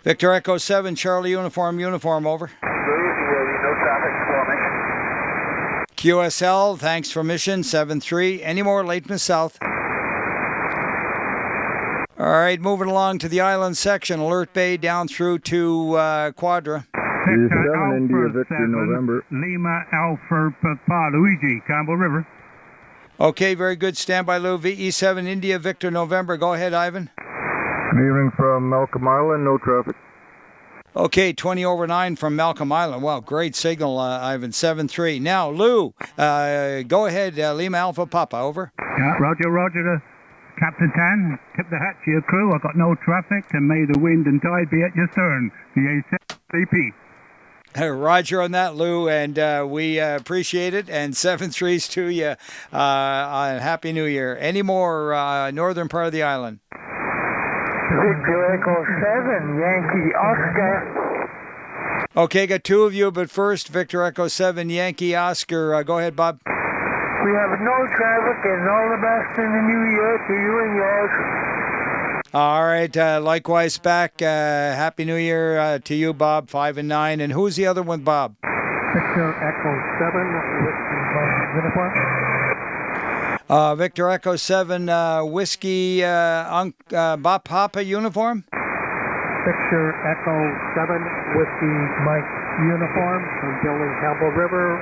Victor Echo 7, Charlie Uniform, over. No traffic for Mission. QSL, thanks for Mission, 7-3. Any more late from the south? All right, moving along to the island section, Alert Bay down through to Quadra. Victor Alpha India Victor 7, November. Lima Alpha Papa Luigi, Campbell River. Okay, very good. Stand by, Lou. VE7 India Victor November. Go ahead, Ivan. Leaving from Malcolm Island, no traffic. Okay, 20/9 from Malcolm Island. Wow, great signal, Ivan. 7-3. Now, Lou, go ahead. Lima Alpha Papa, over. Yeah, roger to Captain Tan. Tip the hat to your crew. I've got no traffic, and may the wind and tide be at your stern. VA7CP. Roger on that, Lou, and we appreciate it. And 7-3s to you. Happy New Year. Any more northern part of the island? Victor Echo 7, Yankee Oscar. Okay, got two of you, but first, Victor Echo 7, Yankee Oscar. Go ahead, Bob. We have no traffic, and all the best in the new year to you and yours. All right, likewise back. Happy New Year to you, Bob, 5-9. And who's the other one, Bob? Victor Echo 7, Uniform. Victor Echo 7, Whiskey Bob Papa Uniform. Victor Echo 7, Whiskey Mike Uniform from building Campbell River.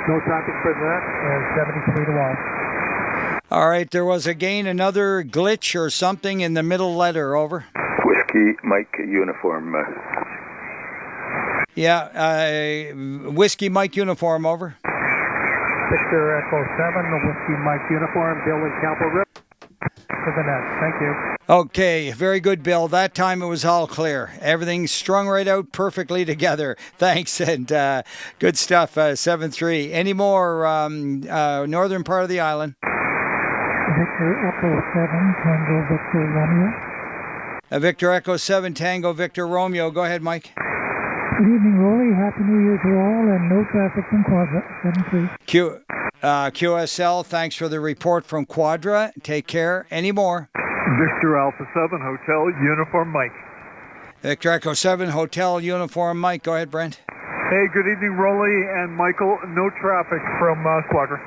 No traffic for that, and 73 to 1. All right, there was again another glitch or something in the middle letter, over. Whiskey Mike Uniform. Yeah, Whiskey Mike Uniform, over. Victor Echo 7, the Whiskey Mike Uniform, building Campbell River. For the net. Thank you. Okay, very good, Bill. That time it was all clear. Everything strung right out perfectly together. Thanks, and good stuff, 7-3. Any more northern part of the island? Victor Echo 7, Tango Victor Romeo. Victor Echo 7, Tango Victor Romeo. Go ahead, Mike. Good evening, Roly. Happy New Year to all, and no traffic from Quadra, 7-3. QSL, thanks for the report from Quadra. Take care. Any more? Victor Alpha 7, Hotel Uniform Mike. Victor Echo 7, Hotel Uniform Mike. Go ahead, Brent. Hey, good evening, Roly and Michael. No traffic from Quadra.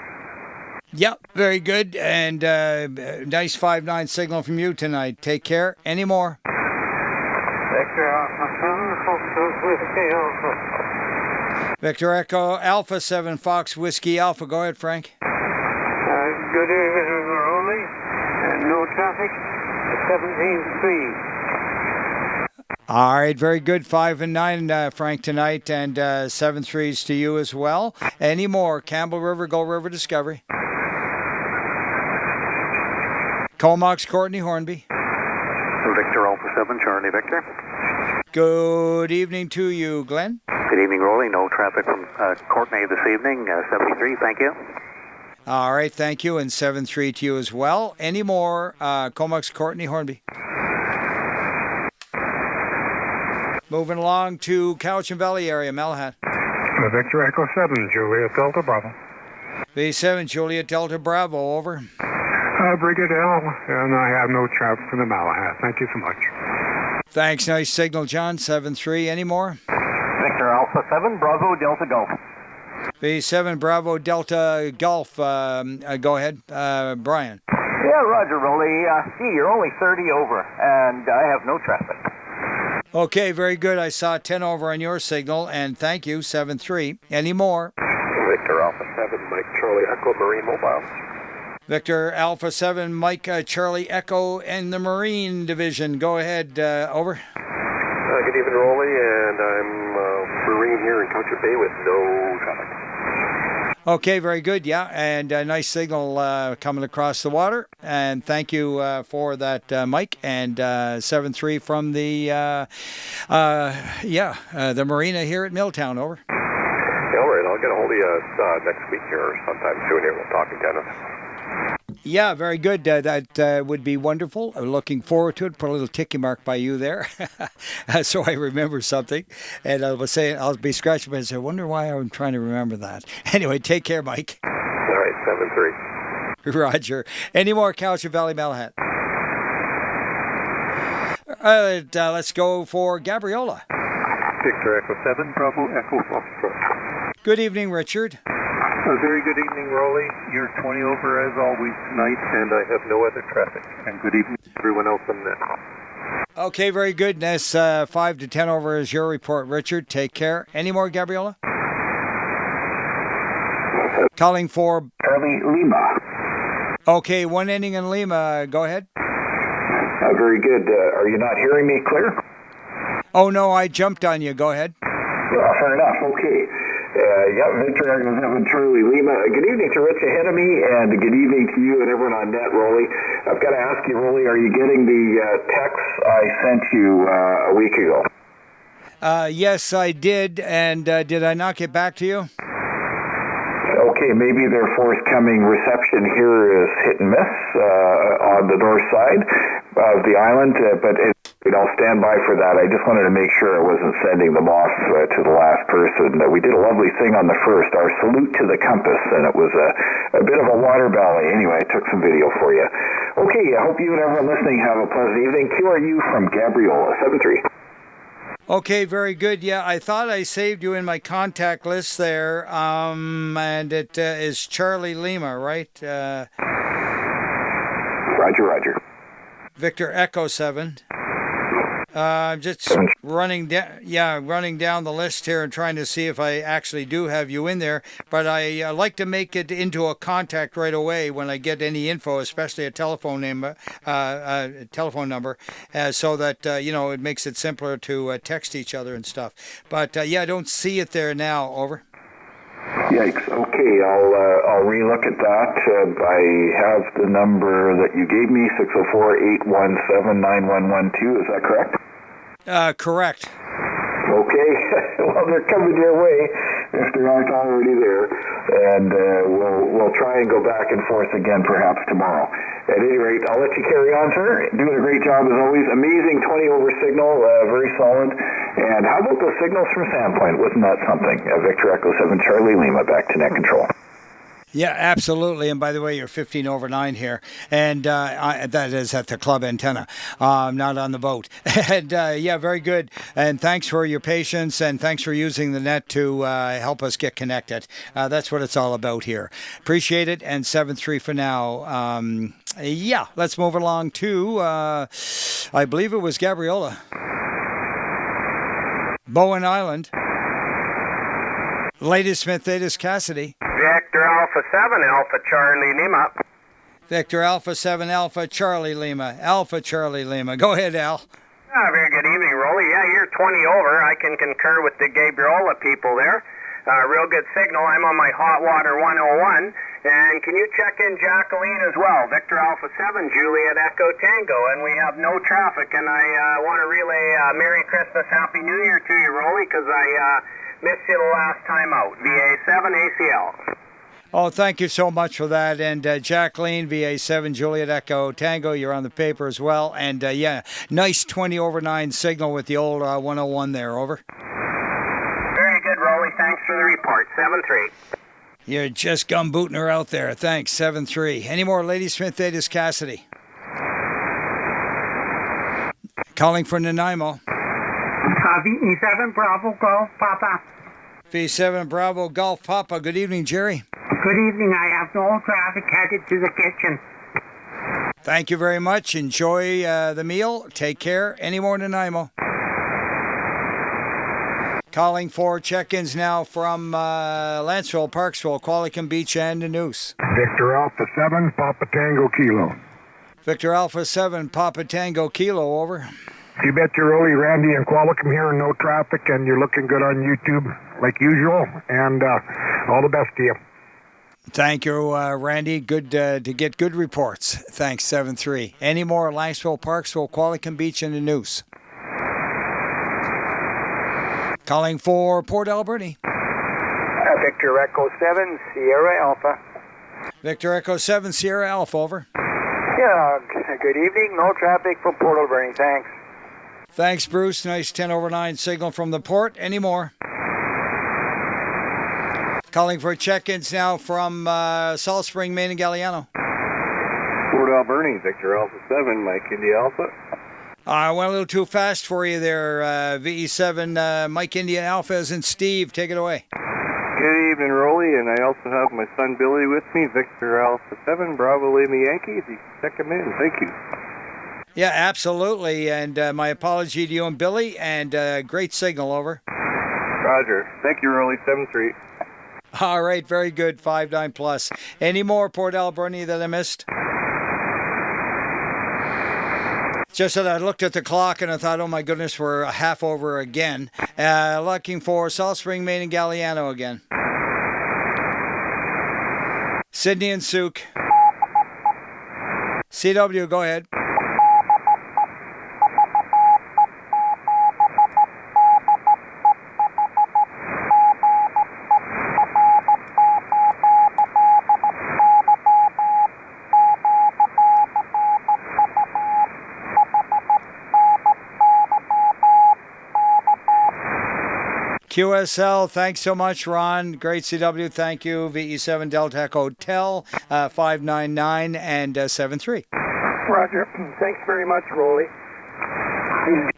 Yep, very good. And nice 5-9 signal from you tonight. Take care. Any more? Victor Alpha 7, Fox Whiskey Alpha. Victor Echo Alpha 7, Fox Whiskey Alpha. Go ahead, Frank. Good evening, Roly. No traffic. 17-3. All right, very good. 5-9, Frank, tonight, and 7-3s to you as well. Any more? Campbell River, Gull River Discovery. Comox, Courtney, Hornby. Victor Alpha 7 Charlie Victor. Good evening to you, Glenn. Good evening, Roly. No traffic from Courtney this evening. 73, thank you. All right, thank you, and 7-3 to you as well. Any more Comox, Courtney, Hornby? Moving along to Cowichan Valley area, Malahat. Victor Echo 7, Juliet Delta Bravo. B7, Juliet Delta Bravo, over. Brigade L, and I have no traffic from the Malahat. Thank you so much. Thanks, nice signal, John. 7-3, any more? Victor Alpha 7, Bravo Delta Golf. B7, Bravo Delta Golf. Go ahead, Brian. Yeah, Roger, Roly. Gee, you're only 30 over, and I have no traffic. Okay, very good. I saw 10 over on your signal, and thank you, 7-3. Any more? Victor Alpha 7, Mike Charlie Echo Marine Mobile. Victor Alpha 7, Mike Charlie Echo, and the Marine Division. Go ahead, over. Good evening, Roly, and I'm Marine here in Country Bay with no traffic. Okay, very good, yeah, and a nice signal coming across the water, and thank you for that, Mike, and 7-3 from the the marina here at Milltown, over. Yeah, all right, I'll get a hold of you next week here or sometime soon here. We'll talk again. Yeah, very good. That would be wonderful. I'm looking forward to it. Put a little ticky mark by you there, so I remember something. And I'll be scratching my head and say, I wonder why I'm trying to remember that. Anyway, take care, Mike. All right, 7-3. Roger. Any more Cowichan Valley, Malahat? Let's go for Gabriola. Victor Echo 7, Bravo Echo Foxtrot. Good evening, Richard. A very good evening, Roly. You're 20 over as always tonight, and I have no other traffic. And good evening to everyone else on net. Okay, very good. That's 5 to 10 over is your report, Richard. Take care. Any more, Gabriola? Calling for Charlie Lima. Okay, one ending in Lima. Go ahead. Very good. Are you not hearing me clear? Oh, no, I jumped on you. Go ahead. Fair enough. Okay. Victor Echo 7 Charlie Lima. Good evening to Rich ahead of me, and good evening to you and everyone on net, Roly. I've got to ask you, Roly, are you getting the text I sent you a week ago? Yes, I did, and did I not get back to you? Okay, maybe their forthcoming reception here is hit and miss on the north side of the island, but I'll stand by for that. I just wanted to make sure I wasn't sending them off to the last person. We did a lovely thing on the first, our salute to the compass, and it was a bit of a water ballet. Anyway, I took some video for you. Okay, I hope you and everyone listening have a pleasant evening. QRU from Gabriola, 7-3. Okay, very good. Yeah, I thought I saved you in my contact list there, and it is Charlie Lima, right? Roger. Victor Echo 7. I'm just running down the list here and trying to see if I actually do have you in there. But I like to make it into a contact right away when I get any info, especially a telephone number, so that it makes it simpler to text each other and stuff. But I don't see it there now. Over. Yikes. Okay, I'll relook at that. I have the number that you gave me, 604-817-9112. Is that correct? Correct. Okay. Well, they're coming your way if they aren't already there, and we'll try and go back and forth again perhaps tomorrow. At any rate, I'll let you carry on, sir. Doing a great job as always. Amazing 20 over signal, very solid. And how about those signals from Sandpoint? Wasn't that something? Victor Echo 7 Charlie Lima back to net control. Yeah, absolutely. And by the way, you're 15 over 9 here. And that is at the club antenna, not on the boat. And very good. And thanks for your patience, and thanks for using the net to help us get connected. That's what it's all about here. Appreciate it. And 7-3 for now. Let's move along to, I believe it was Gabriola. Bowen Island. Ladysmith, Thaddeus Cassidy. Victor Alpha 7, Alpha Charlie Lima. Victor Alpha 7, Alpha Charlie Lima. Alpha Charlie Lima. Go ahead, Al. Very good evening, Roly. Yeah, you're 20 over. I can concur with the Gabriola people there. Real good signal. I'm on my hot water 101. And can you check in Jacqueline as well? Victor Alpha 7, Juliet Echo Tango. And we have no traffic. And I want to relay Merry Christmas, Happy New Year to you, Roly, because I missed you the last time out. VA7 ACL. Oh, thank you so much for that. And Jacqueline, VA7, Juliet Echo Tango, you're on the paper as well. And yeah, nice 20/9 signal with the old 101 there, over. Very good, Roly. Thanks for the report. 7-3. You're just gumbooting her out there. Thanks, 7-3. Any more Ladysmith Davis Cassidy? Calling for Nanaimo. V7 Bravo Golf Papa. V7 Bravo Golf Papa. Good evening, Jerry. Good evening. I have no traffic headed to the kitchen. Thank you very much. Enjoy the meal. Take care. Any more Nanaimo? Calling for check-ins now from Lanceville, Parksville, Qualicum Beach, and the Noose. Victor Alpha 7, Papa Tango Kilo. Victor Alpha 7, Papa Tango Kilo, over. You bet you're Roly, Randy, and Qualicum here, no traffic, and you're looking good on YouTube, like usual, and all the best to you. Thank you, Randy. Good to get good reports. Thanks, 7-3. Any more Lanceville, Parksville, Qualicum Beach, and the Noose? Calling for Port Alberni. Victor Echo 7, Sierra Alpha. Victor Echo 7, Sierra Alpha, over. Yeah, good evening. No traffic from Port Alberni. Thanks. Thanks, Bruce. Nice 10/9 signal from the port. Any more? Calling for check-ins now from Salt Spring, Maine, and Galliano. Port Alberni, Victor Alpha 7, Mike India Alpha. I went a little too fast for you there, VE7, Mike India Alpha, as in Steve. Take it away. Good evening, Roly, and I also have my son Billy with me, Victor Alpha 7, Bravo Lima Yankee. If you can check him in, thank you. Yeah, absolutely, and my apology to you and Billy, and great signal, over. Roger. Thank you, Roly, 7-3. All right, very good, 5-9 plus. Any more Port Alberni that I missed? Just that I looked at the clock and I thought, oh my goodness, we're half over again. Looking for Salt Spring, Maine, and Galliano again. Sydney and Souk. CW, go ahead. QSL, thanks so much, Ron. Great CW, thank you. VE7 Delta Echo Hotel, 599 and 73. Roger. Thanks very much, Roly.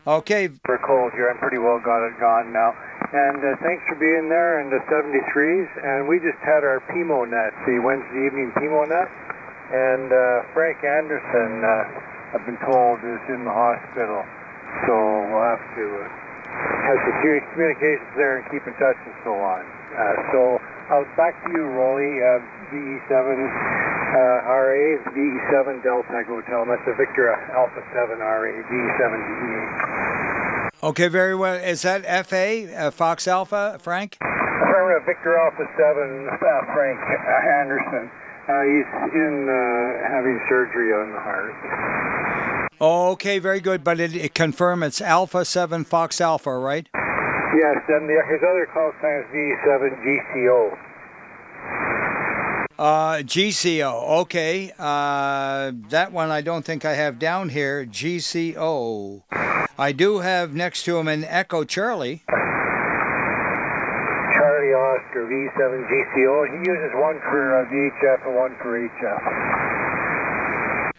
Okay. We're cold here. I'm pretty well got it gone now. And thanks for being there in the 73s. And we just had our PIMO net, the Wednesday evening PIMO net. And Frank Anderson, I've been told, is in the hospital. So we'll have to have security communications there and keep in touch and so on. So back to you, Roly. VE7 RA, VE7 Delta Echo Hotel. That's the Victor Alpha 7 RA, VE7 DE8. Okay, very well. Is that FA, Fox Alpha, Frank? Victor Alpha 7, Frank Anderson. He's in having surgery on the heart. Okay, very good. But it confirm it's Alpha 7 Fox Alpha, right? Yes, and his other call sign is VE7 GCO. GCO, okay. That one I don't think I have down here. GCO. I do have next to him an Echo Charlie. Charlie Oscar, V7 GCO. He uses one for VHF and one for HF.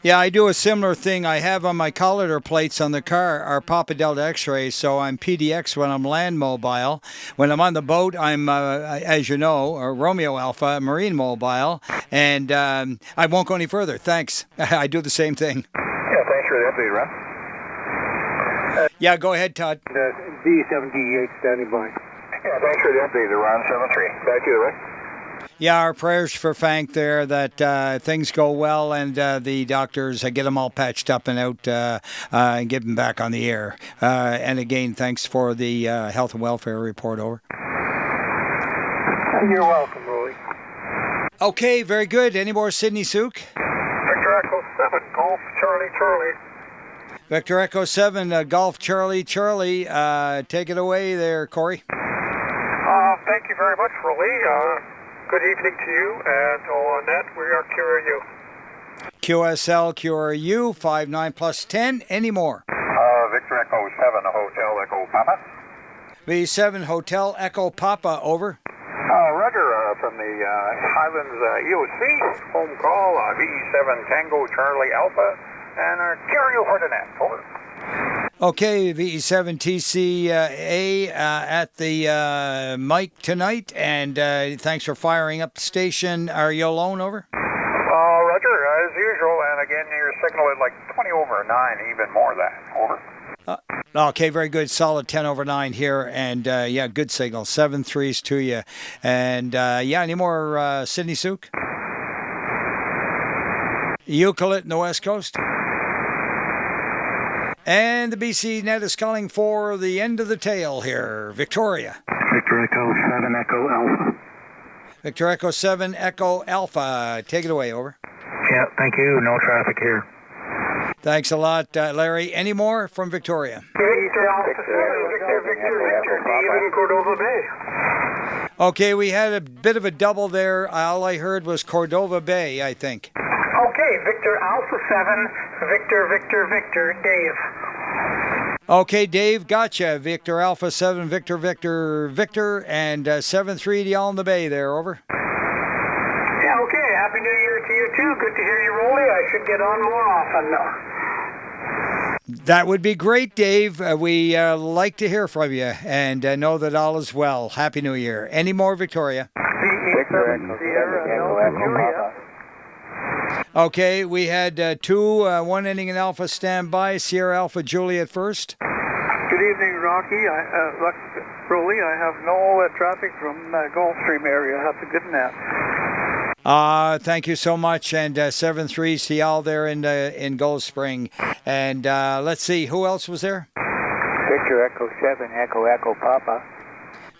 Yeah, I do a similar thing. I have on my collider plates on the car are Papa Delta X-rays, so I'm PDX when I'm land mobile. When I'm on the boat, I'm, as you know, Romeo Alpha, marine mobile, and I won't go any further. Thanks. I do the same thing. Yeah, thanks for the update, Ron. Yeah, go ahead, Todd. D7D8 standing by. Yeah, thanks for the update, Ron 73. Back to you, right? Yeah, our prayers for Frank there that things go well and the doctors get him all patched up and out and get him back on the air. And again, thanks for the health and welfare report, over. You're welcome, Roly. Okay, very good. Any more Sydney Souk? Victor Echo 7, Golf Charlie Charlie. Victor Echo 7, Golf Charlie Charlie. Take it away there, Corey. Thank you very much, Roly. Good evening to you, and on that, we are QRU. QSL, QRU, 59 plus 10. Any more? Victor Echo 7, Hotel Echo Papa. V7, Hotel Echo Papa, over. Roger, from the Highlands EOC, home call, V7 Tango Charlie Alpha, and QRU for the net, over. Okay, VE7 TCA at the mic tonight, and thanks for firing up the station. Are you alone, over? Roger, as usual, and again, your signal is like 20 over 9, even more than, over. Okay, very good. Solid 10 over 9 here, and yeah, good signal. 7 3s to you. And yeah, any more Sydney Souk? Eucalypt in the West Coast. And the BC net is calling for the end of the tail here. Victoria. Victor Echo 7 Echo Alpha. Victor Echo 7 Echo Alpha. Take it away, over. Yeah, thank you. No traffic here. Thanks a lot, Larry. Any more from Victoria? David, Cordova Bay. Okay, we had a bit of a double there. All I heard was Cordova Bay, I think. Okay, Victor Alpha 7, Victor, Dave. Okay, Dave, gotcha. Victor Alpha 7, Victor, and 7-3 to y'all in the Bay there, over. Yeah, okay, Happy New Year to you too. Good to hear you, Roly. I should get on more often now. That would be great, Dave. We like to hear from you and know that all is well. Happy New Year. Any more, Victoria? Okay, we had 2, 1 ending in Alpha standby. Sierra Alpha Juliet first. Good evening, Rocky. Roly, I have no traffic from Gulfstream area. Have a good nap. Thank you so much, and 7-3 to y'all there in Gold Spring. And let's see, who else was there? Victor Echo 7 Echo Papa.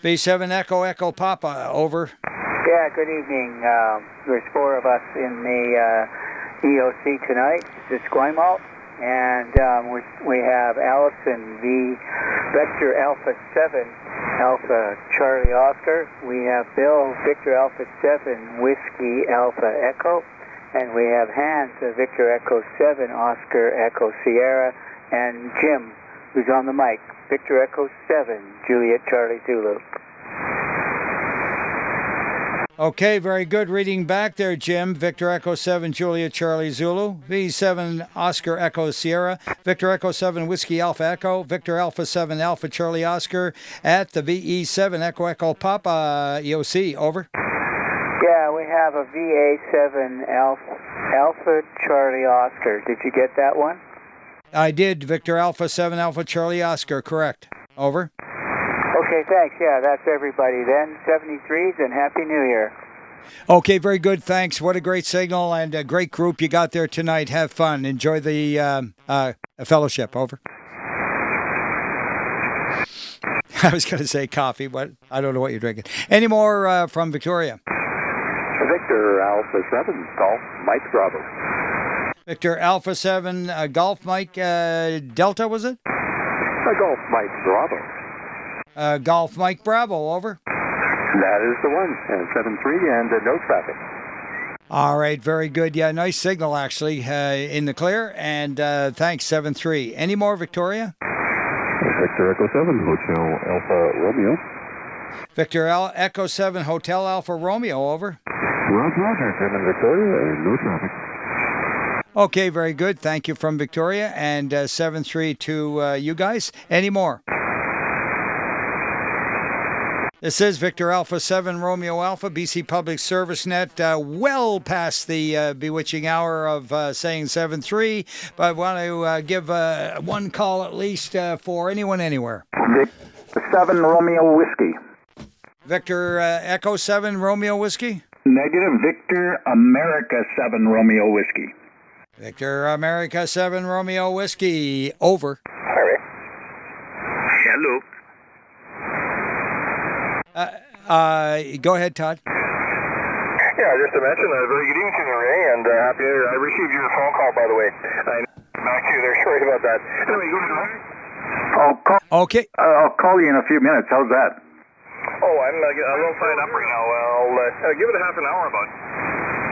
V7 Echo Papa, over. Yeah, good evening. There's 4 of us in the EOC tonight, the Esquimalt, and we have Allison V. Vector Alpha 7 Alpha Charlie Oscar. We have Bill Victor Alpha 7 Whiskey Alpha Echo, and we have Hans Victor Echo 7 Oscar Echo Sierra, and Jim, who's on the mic, Victor Echo 7 Juliet Charlie Zulu. Okay, very good. Reading back there, Jim. Victor Echo 7, Julia Charlie Zulu. V7 Oscar Echo Sierra. Victor Echo 7, Whiskey Alpha Echo. Victor Alpha 7, Alpha Charlie Oscar at the VE7 Echo Papa EOC. Over. Yeah, we have a VA7 Alpha Charlie Oscar. Did you get that one? I did. Victor Alpha 7, Alpha Charlie Oscar. Correct. Over. Okay, thanks. Yeah, that's everybody then. 73s and Happy New Year. Okay, very good. Thanks. What a great signal and a great group you got there tonight. Have fun. Enjoy the fellowship. Over. I was going to say coffee, but I don't know what you're drinking. Any more from Victoria? Victor Alpha 7, Golf Mike Bravo. Victor Alpha 7, Golf Mike Delta, was it? Golf Mike Bravo. Golf Mike Bravo, over. That is the one, 7-3 and no traffic. All right, very good. Yeah, nice signal actually in the clear, and thanks, 7-3. Any more, Victoria? Victor Echo 7, Hotel Alpha Romeo. Victor Echo 7, Hotel Alpha Romeo, over. Roger, 7 Victoria, no traffic. Okay, very good. Thank you from Victoria, and 7-3 to you guys. Any more? This is Victor Alpha 7 Romeo Alpha, BC Public Service Net, well past the bewitching hour of saying 7-3, but I want to give one call at least for anyone anywhere. Vic 7 Romeo Whiskey. Victor Echo 7 Romeo Whiskey? Negative, Victor America 7 Romeo Whiskey. Victor America 7 Romeo Whiskey, over. Hello. Go ahead, Todd. Yeah, just to mention, very good evening to you, Ray, and happy New Year. I received your phone call, by the way. Back to you there. Sorry about that. Anyway, go ahead, Ray. Okay. I'll call you in a few minutes. How's that? Oh, I'm a little tied up right now. I'll give it a half an hour about.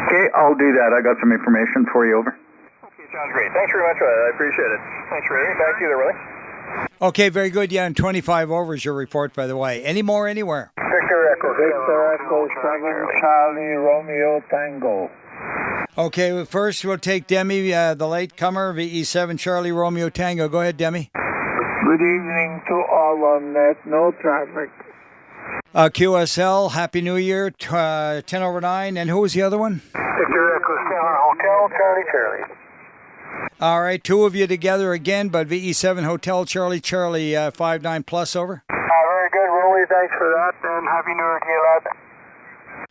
Okay, I'll do that. I got some information for you, over. Okay, sounds great. Thanks very much. I appreciate it. Thanks, Ray. Back to you there, Willie. Okay, very good. Yeah, and 25 over is your report, by the way. Any more anywhere? Victor Echo 7, Charlie, Romeo, Tango. Okay, well, first we'll take Demi, the latecomer, VE7, Charlie, Romeo, Tango. Go ahead, Demi. Good evening to all on net. No traffic. QSL, Happy New Year, 10 over 9. And who was the other one? Victor Echo 7, Hotel, Charlie, Charlie. All right, two of you together again, but VE7 Hotel Charlie 59 plus, over. Very good, Roly. Thanks for that, and Happy New Year to you, lad.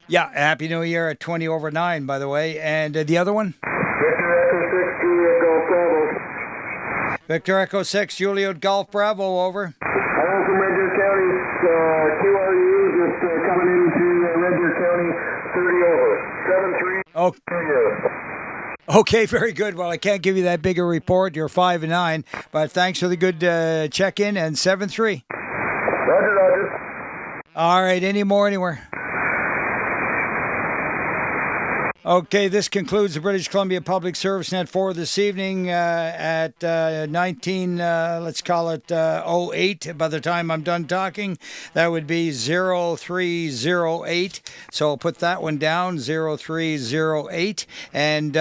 Yeah, Happy New Year at 20 over 9, by the way. And the other one? Victor Echo 6, Juliet Golf Bravo. Victor Echo 6, Juliet Golf Bravo, over. Hello from Red Deer County. QRU just coming into Red Deer County, 30 over. 7-3. Oh. Okay, very good. Well, I can't give you that bigger report. You're 5 and 9, but thanks for the good check-in, and 7-3. Roger. All right, any more anywhere? Okay, this concludes the British Columbia Public Service Net for this evening at 19, let's call it 08. By the time I'm done talking, that would be 0308. So I'll put that one down, 0308. And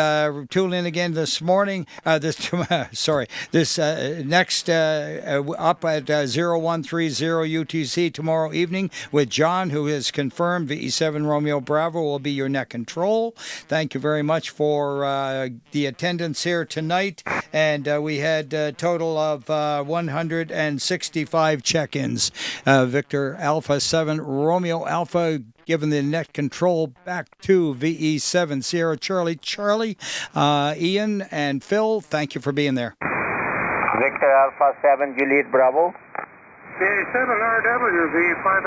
tune in again this morning. This next up at 0130 UTC tomorrow evening with John, who has confirmed VE7 Romeo Bravo will be your net control. Thank you very much for the attendance here tonight. And we had a total of 165 check-ins. Victor Alpha 7 Romeo Alpha given the net control back to VE7 Sierra Charlie. Ian and Phil, thank you for being there. Victor Alpha 7 Juliet Bravo. VE7 RW, V5